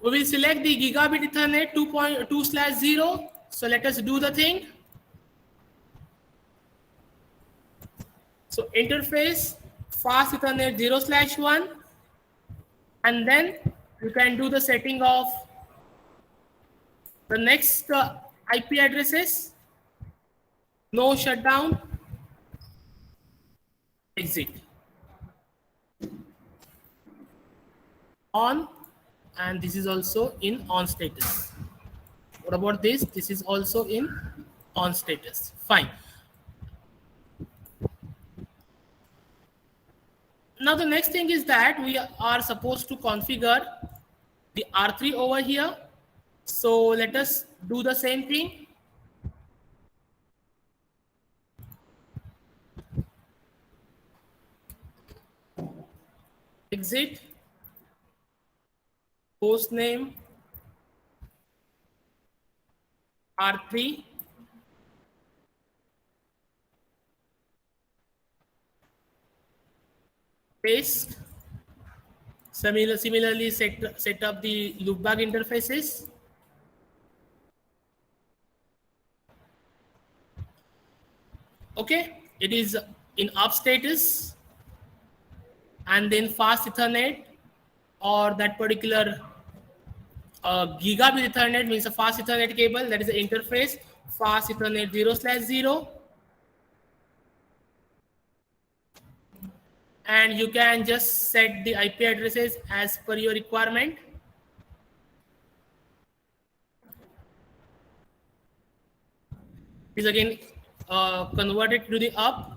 we will select the gigabit Ethernet 2.2/0. So let us do the thing. So interface fast Ethernet 0/1, and then you can do the setting of the next IP addresses. No shutdown. Exit. On, and this is also in on status. What about this? This is also in on status. Fine. Now the next thing is that we are supposed to configure the R3 over here. So let us do the same thing. Exit, host name, R3, paste. Similarly, set up the loopback interfaces. Okay, it is in up status, and then fast Ethernet or that particular gigabit Ethernet means a fast Ethernet cable, that is the interface fast Ethernet 0/0, and you can just set the IP addresses as per your requirement. Is again converted to the up.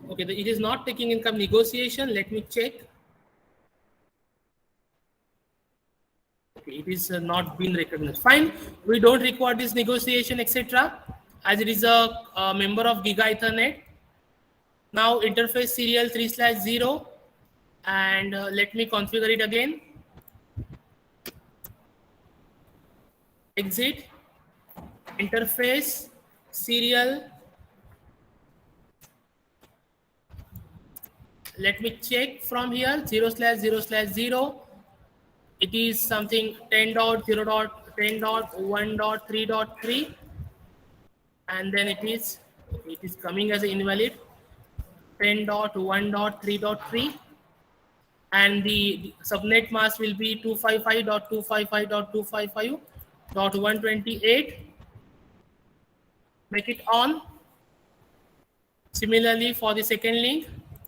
Okay, it is not taking income negotiation. Let me check. Okay, it is not been recognized. Fine, we don't require this negotiation, etc. As it is a member of Giga Ethernet. Now interface serial 3/0, and let me configure it again. Exit, interface serial. Let me check from here 0/0/0. It is something 10.0.10.1.3.3, and then it is coming as an invalid 10.1.3.3, and the subnet mask will be 255.255.255.128. Make it on. Similarly, for the second link,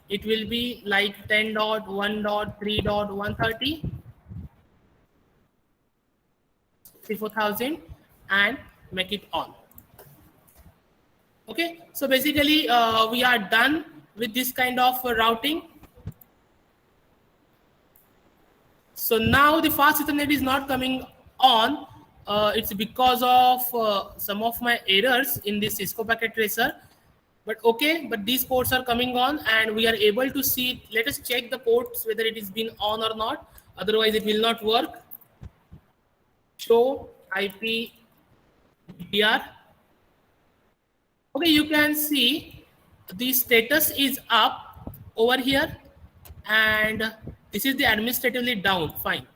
it will be like 10.1.3.130, 34,000, and make it on. Okay, so basically we are done with this kind of routing. So now the fast Ethernet is not coming on. It's because of some of my errors in this Cisco packet tracer. But okay, but these ports are coming on, and we are able to see. Let us check the ports whether it is been on or not. Otherwise, it will not work. Show IP DR. Okay, you can see the status is up over here, and this is the administratively down. Fine,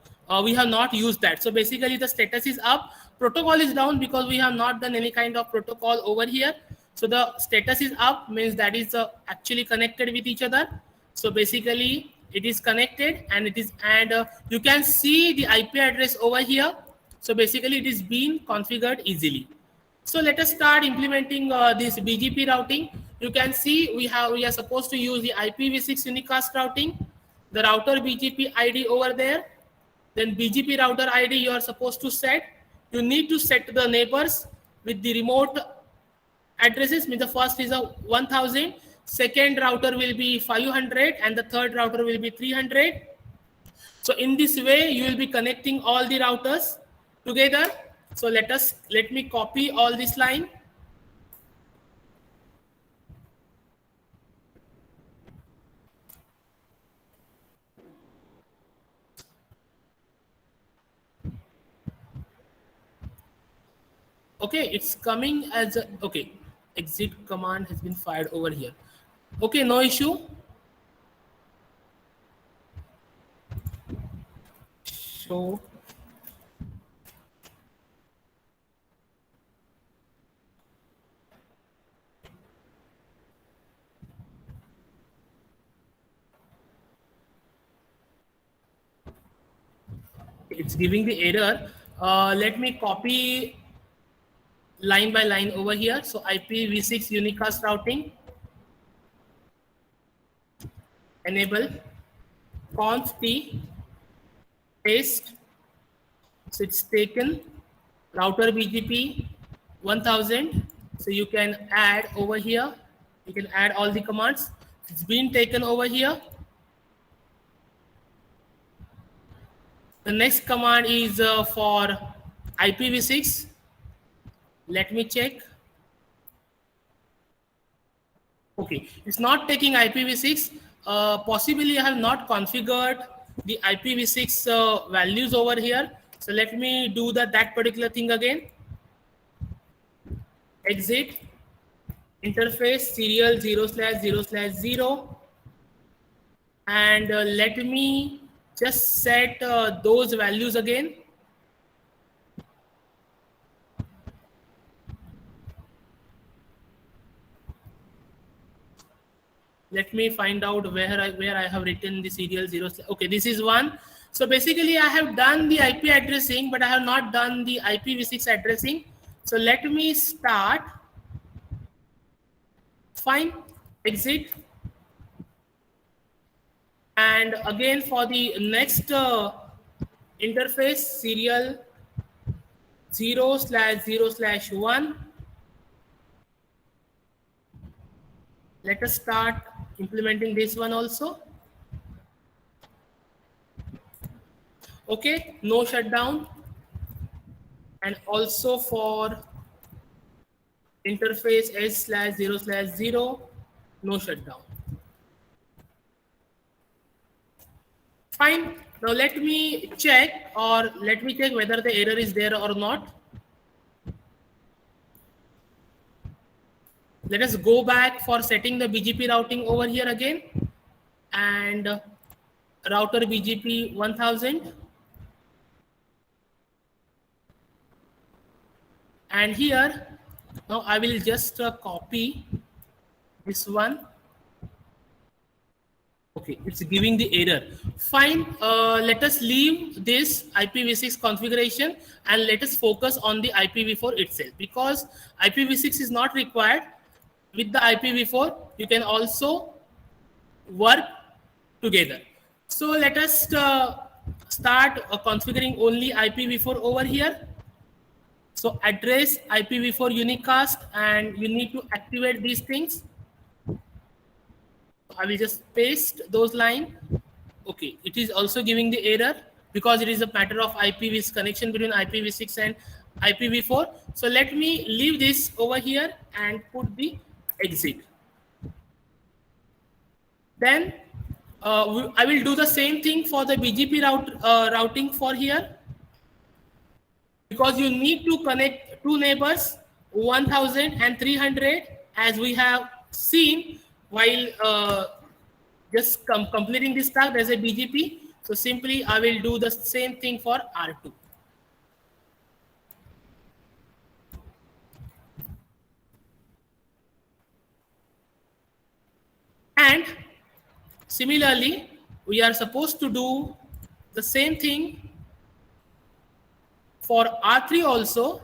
we have not used that. So basically the status is up, protocol is down because we have not done any kind of protocol over here. So the status is up means that is actually connected with each other. So basically it is connected, and it is, and you can see the IP address over here. So basically it is being configured easily. So let us start implementing this BGP routing. You can see we are supposed to use the IPv6 unicast routing, the router BGP ID over there, then BGP router ID you are supposed to set. You need to set the neighbors with the remote addresses. Means the first is a 1000, second router will be 500, and the third router will be 300. So in this way you will be connecting all the routers together. So let me copy all this line. Okay, it's coming as a, okay. Exit command has been fired over here. Okay, no issue. So it's giving the error. Let me copy line by line over here. So IPv6 unicast routing, enable conf t, paste. So it's taken router BGP 1000. So you can add over here. You can add all the commands. It's been taken over here. The next command is for IPv6. Let me check. Okay, it's not taking IPv6. Possibly I have not configured the IPv6 values over here. So let me do that particular thing again. Exit interface serial 0/0/0, and let me just set those values again. Let me find out where I have written the serial zero. Okay, this is one. So basically I have done the IP addressing, but I have not done the IPv6 addressing. So let me start. Fine. Exit. And again for the next interface serial 0/0/1. Let us start implementing this one also. Okay, no shutdown. And also for interface S/0/0, no shutdown. Fine. Now let me check, or let me check whether the error is there or not. Let us go back for setting the BGP routing over here again, and router BGP 1000. And here, now I will just copy this one. Okay, it's giving the error. Fine. Let us leave this IPv6 configuration and let us focus on the IPv4 itself, because IPv6 is not required. With the IPv4, you can also work together. So let us start configuring only IPv4 over here. So address IPv4 unicast, and you need to activate these things. I will just paste those lines. Okay, it is also giving the error because it is a matter of IPv6 connection between IPv6 and IPv4. So let me leave this over here and put the exit. Then I will do the same thing for the BGP routing for here, because you need to connect two neighbors 1000 and 300, as we have seen while just completing this task. There's a BGP. So simply I will do the same thing for R2. And similarly, we are supposed to do the same thing for R3 also.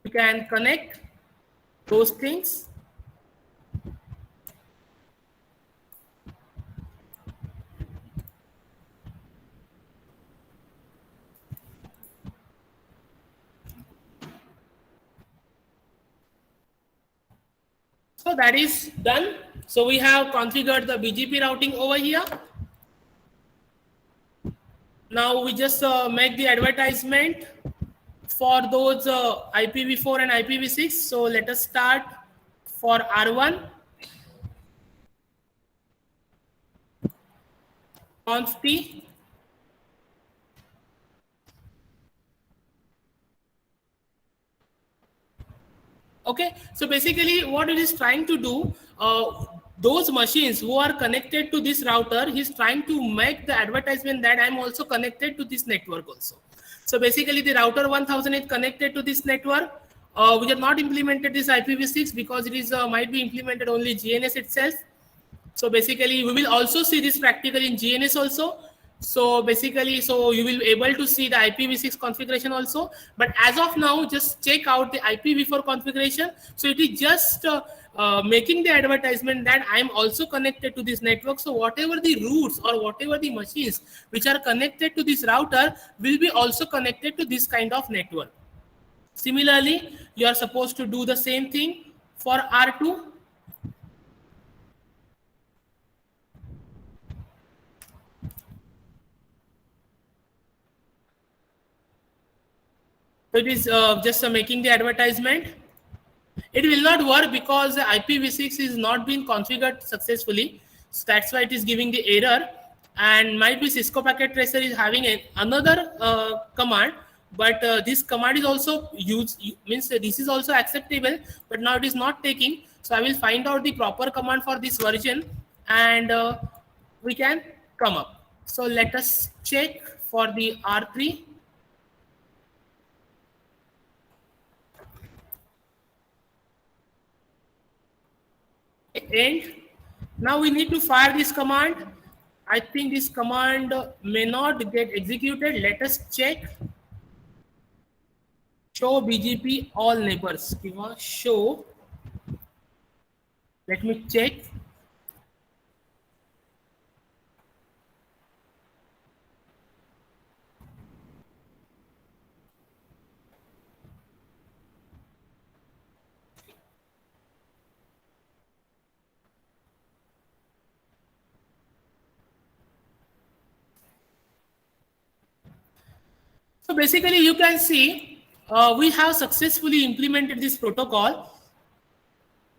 You can connect those things. So that is done. So we have configured the BGP routing over here. Now we just make the advertisement for those IPv4 and IPv6. So let us start for R1. Conf t. Okay, so basically what it is trying to do, those machines who are connected to this router, he's trying to make the advertisement that I'm also connected to this network also. So basically the router 1000 is connected to this network. We have not implemented this IPv6 because it is might be implemented only GNS itself. So basically we will also see this practically in GNS also. So basically, so you will be able to see the IPv6 configuration also. But as of now, just check out the IPv4 configuration. So it is just making the advertisement that I'm also connected to this network. So whatever the routes or whatever the machines which are connected to this router will be also connected to this kind of network. Similarly, you are supposed to do the same thing for R2. So it is just making the advertisement. It will not work because the IPv6 is not being configured successfully. So that's why it is giving the error. And might be Cisco Packet Tracer is having another command, but this command is also used, means this is also acceptable, but now it is not taking. So I will find out the proper command for this version, and we can come up. So let us check for the R3. And now we need to fire this command. I think this command may not get executed. Let us check. Show BGP all neighbors. Show. Let me check. So basically you can see we have successfully implemented this protocol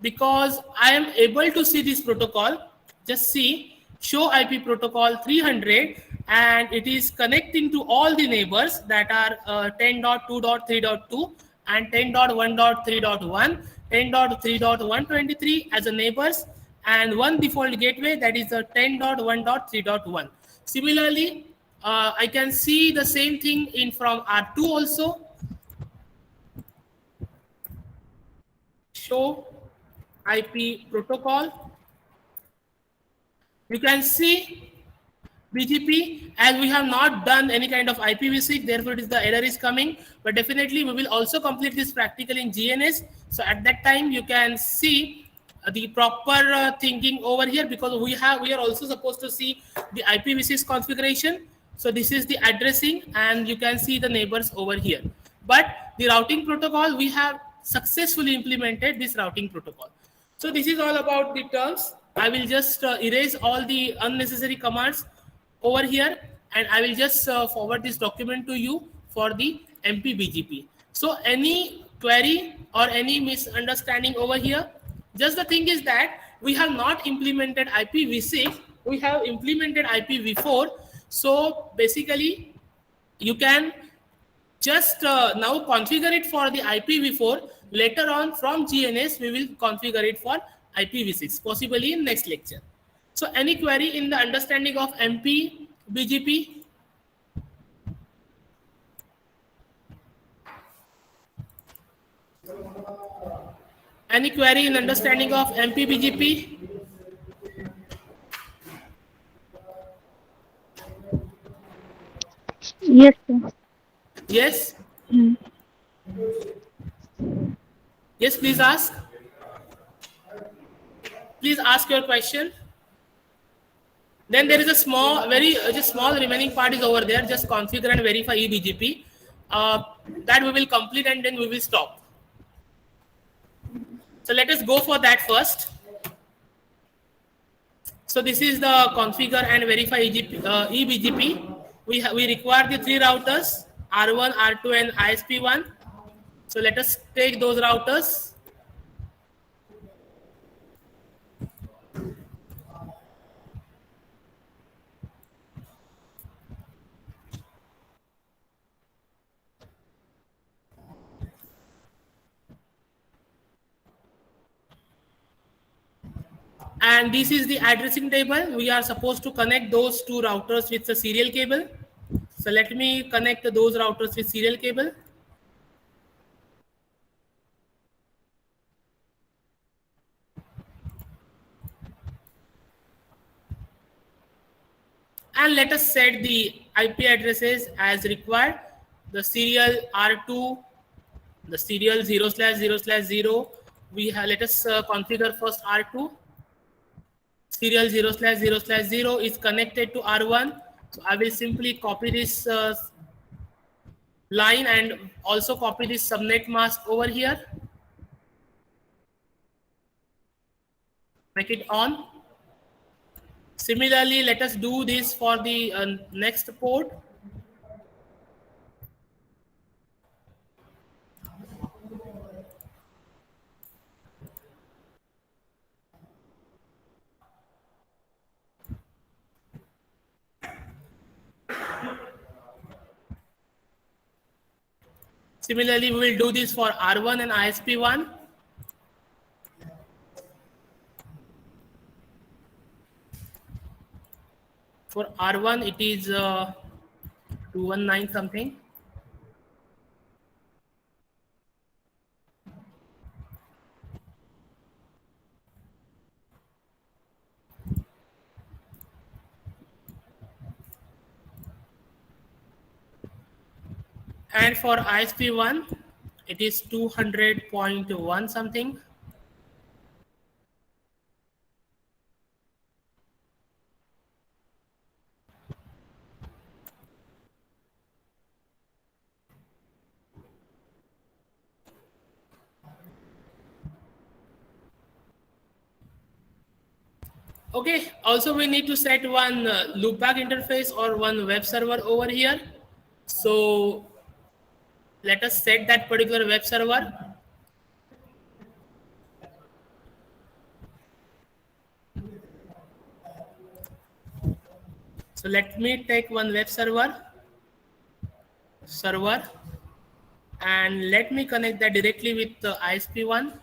because I am able to see this protocol. Just see, show IP protocol 300, and it is connecting to all the neighbors that are 10.2.3.2 and 10.1.3.1, 10.3.123 as a neighbors, and one default gateway that is a 10.1.3.1. Similarly, I can see the same thing in from R2 also. Show IP protocol. You can see BGP, as we have not done any kind of IPv6, therefore it is the error is coming. But definitely we will also complete this practically in GNS. So at that time you can see the proper thinking over here, because we are also supposed to see the IPv6 configuration. So this is the addressing, and you can see the neighbors over here. But the routing protocol, we have successfully implemented this routing protocol. So this is all about the terms. I will just erase all the unnecessary commands over here, and I will just forward this document to you for the MPBGP. So any query or any misunderstanding over here, just the thing is that we have not implemented IPv6, we have implemented IPv4. So basically you can just now configure it for the IPv4. Later on from GNS, we will configure it for IPv6, possibly in next lecture. So any query in the understanding of MP, BGP? Any query in understanding of MP, BGP? Yes, sir. Yes? Hmm. Yes, please ask. Please ask your question. Then there is a small, very just small remaining part is over there. Just configure and verify eBGP. That we will complete, and then we will stop. So let us go for that first. So this is the configure and verify eBGP. We require the three routers, R1, R2, and ISP1. So let us take those routers. And this is the addressing table. We are supposed to connect those two routers with the serial cable. So let me connect those routers with serial cable. And let us set the IP addresses as required. The serial R2, the serial 0/0/0. Let us configure first R2. Serial 0/0/0 is connected to R1. So I will simply copy this line and also copy this subnet mask over here. Make it on. Similarly, let us do this for the next port. Similarly, we will do this for R1 and ISP1. For R1, it is 219 something. And for ISP1, it is 200.1 something. Okay, also we need to set one loopback interface or one web server over here. So let us set that particular web server. So let me take one web server, and let me connect that directly with the ISP1.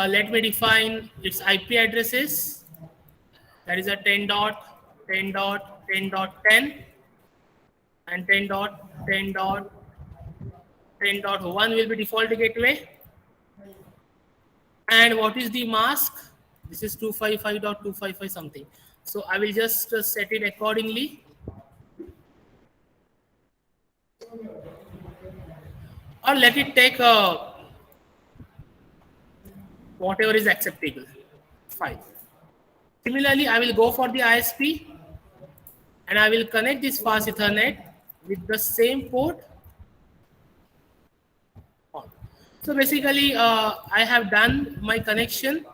Let me define its IP addresses. That is a 10.10.10.10 and 10.10.10.1 will be default gateway. And what is the mask? This is 255.255 something. So I will just set it accordingly. Or let it take whatever is acceptable. Fine. Similarly, I will go for the ISP and I will connect this fast Ethernet with the same port. So basically, I have done my connection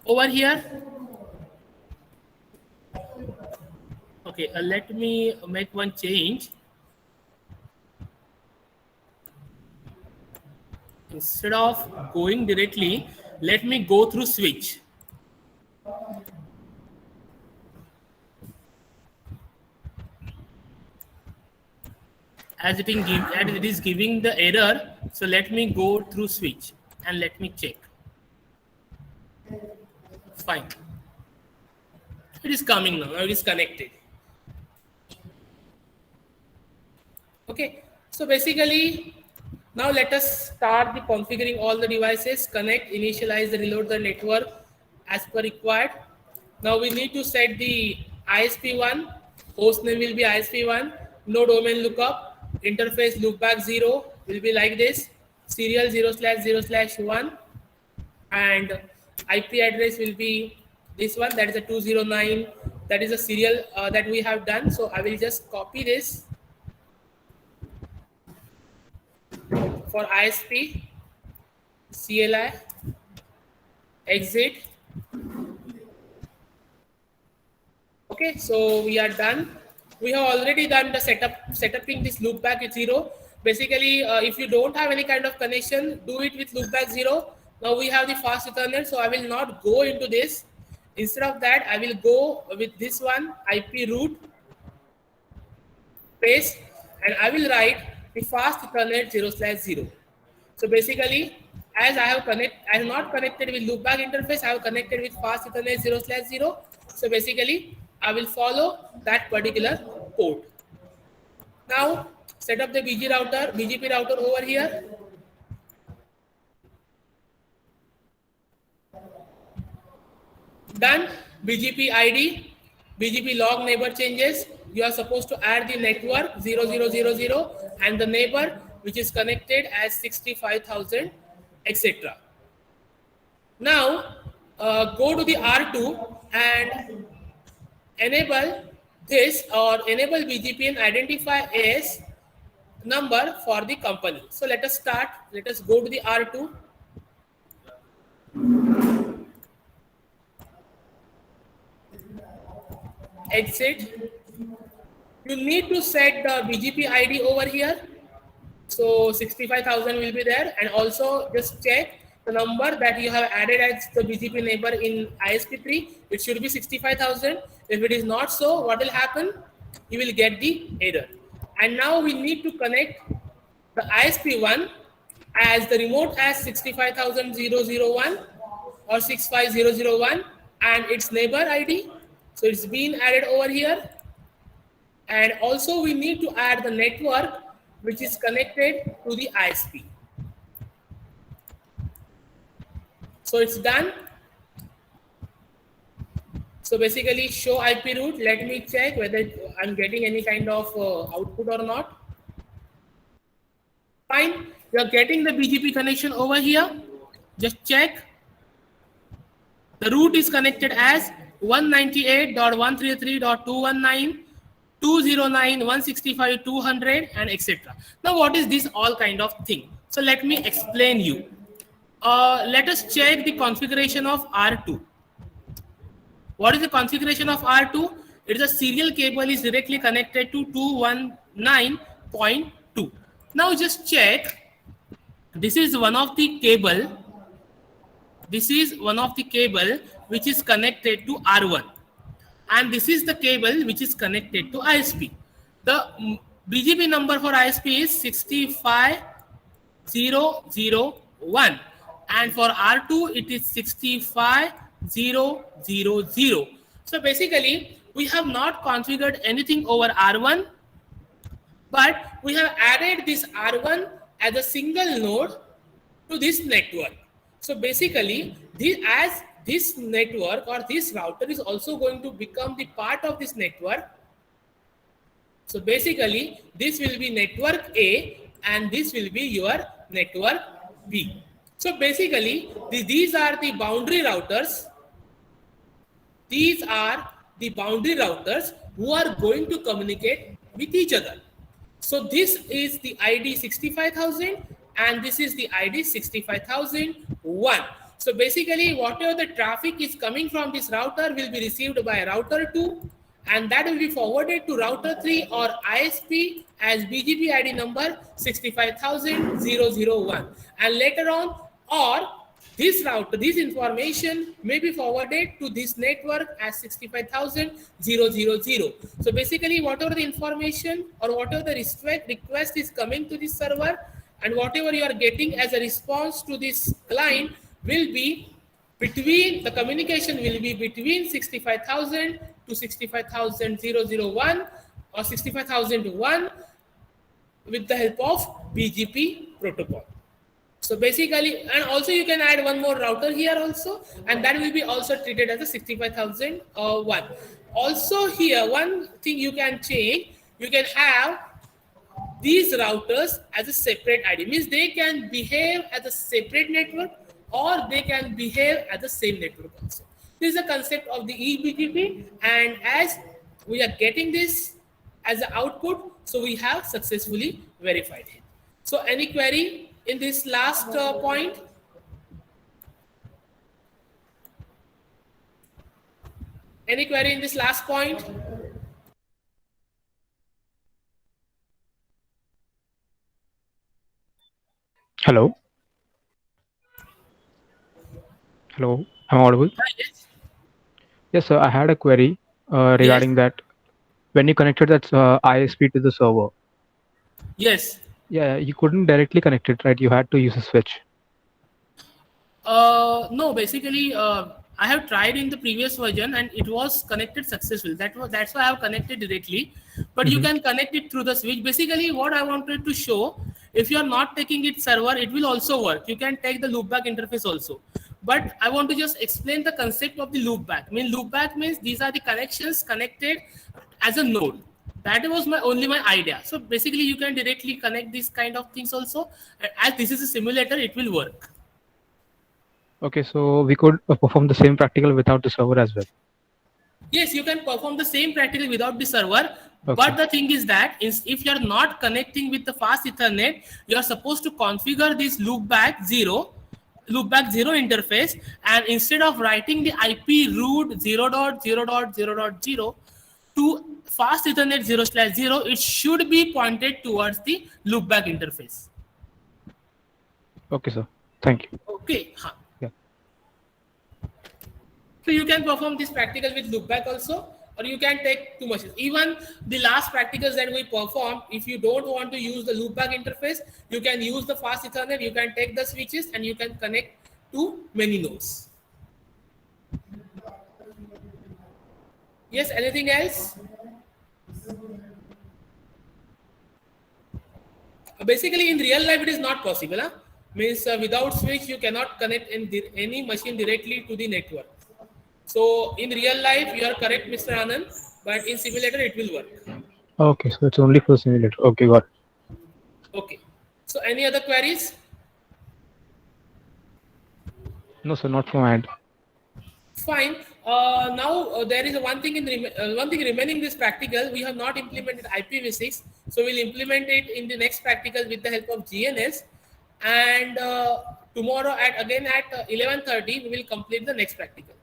over here. Okay, let me make one change. Instead of going directly, let me go through switch. As it is giving the error, so let me go through switch and let me check. Fine. It is coming now. It is connected. Okay. So basically, now let us start the configuring all the devices, connect, initialize, the reload the network as per required. Now we need to set the ISP1, host name will be ISP1, no domain lookup, interface loopback 0 will be like this, serial 0/0/1, and IP address will be this one, that is a 209, that is a serial that we have done. So I will just copy this for ISP, CLI, exit. Okay, so we are done. We have already done the setuping this loopback at 0. Basically, if you don't have any kind of connection, do it with loopback 0. Now we have the fast Ethernet, so I will not go into this. Instead of that, I will go with this one, IP root, paste, and I will write the fast Ethernet 0/0. So basically, as I have not connected with loopback interface, I have connected with fast Ethernet 0/0. So basically, I will follow that particular port. Now, set up the BGP router over here. Done. BGP ID, BGP log neighbor changes. You are supposed to add the network 0000 and the neighbor which is connected as 65,000, etc. Now, go to the R2 and enable this or enable BGP and identify as number for the company. So let us start. Let us go to the R2. Exit. You need to set the BGP ID over here. So 65,000 will be there, and also just check the number that you have added as the BGP neighbor in ISP3. It should be 65,000. If it is not so, what will happen? You will get the error. And now we need to connect the ISP1 as the remote as 65,001 or 65001 and its neighbor ID. So it's been added over here. And also we need to add the network which is connected to the ISP. So it's done. So basically show IP route. Let me check whether I'm getting any kind of output or not. Fine. You're getting the BGP connection over here. Just check. The route is connected as 198.133.219, 209, 165, 200 and etc. Now what is this all kind of thing? So let me explain you. Let us check the configuration of R2. What is the configuration of R2? It is a serial cable is directly connected to 219.2. Now just check. This is one of the cable. This is one of the cable which is connected to R1. And this is the cable which is connected to ISP. The BGP number for ISP is 65001 and for R2 it is 65000. So basically we have not configured anything over R1, but we have added this R1 as a single node to this network. So basically this network or this router is also going to become the part of this network. So basically this will be network A and this will be your network B. So basically these are the boundary routers. These are the boundary routers who are going to communicate with each other. So this is the ID 65,000 and this is the ID 65,001. So basically whatever the traffic is coming from this router will be received by router 2 and that will be forwarded to router 3 or ISP as BGP ID number 65,001 and later on or this router, this information may be forwarded to this network as 65,000. So basically whatever the information or whatever the request is coming to this server and whatever you are getting as a response to this client will be between, the communication will be between 65,000 to 65,001 or 65,001 with the help of BGP protocol. So basically, and also you can add one more router here also, and that will be also treated as a 65,001. Also here, one thing you can change, you can have these routers as a separate ID, means they can behave as a separate network or they can behave as the same network also. This is the concept of the eBGP, and as we are getting this as an output, so we have successfully verified it. So any query in this last point? Any query in this last point? Hello. Hello, am I audible? Yes. Yes, sir. I had a query regarding that. When you connected that ISP to the server. Yes. Yeah, you couldn't directly connect it, right? You had to use a switch. No, basically, I have tried in the previous version and it was connected successfully. That's why I have connected directly. But you can connect it through the switch. Basically, what I wanted to show, if you are not taking it server, it will also work. You can take the loopback interface also. But I want to just explain the concept of the loopback. Loopback means these are the connections connected as a node. That was only my idea. So basically, you can directly connect these kind of things also. As this is a simulator, it will work. Okay, so we could perform the same practical without the server as well. Yes, you can perform the same practical without the server. Okay. But the thing is that if you are not connecting with the fast Ethernet, you are supposed to configure this loopback zero interface, and instead of writing the IP root 0.0.0.0 to fast Ethernet 0/0, it should be pointed towards the loopback interface. Okay, sir. Thank you. Okay. Yeah. So you can perform this practical with loopback also, or you can take two machines. Even the last practicals that we performed, if you don't want to use the loopback interface, you can use the fast Ethernet. You can take the switches and you can connect to many nodes. Yes, anything else? Basically, in real life, it is not possible. Means without switch, you cannot connect any machine directly to the network. So in real life, you are correct, Mr. Anand, but in simulator, it will work. Okay, so it's only for simulator. Okay, got it. Okay. So any other queries? No, sir, not from my end. Fine. Now there is one thing remaining this practical. We have not implemented IPv6, so we'll implement it in the next practical with the help of GNS. And tomorrow at 11:30, we will complete the next practical.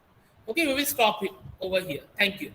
Okay, we will stop it over here. Thank you.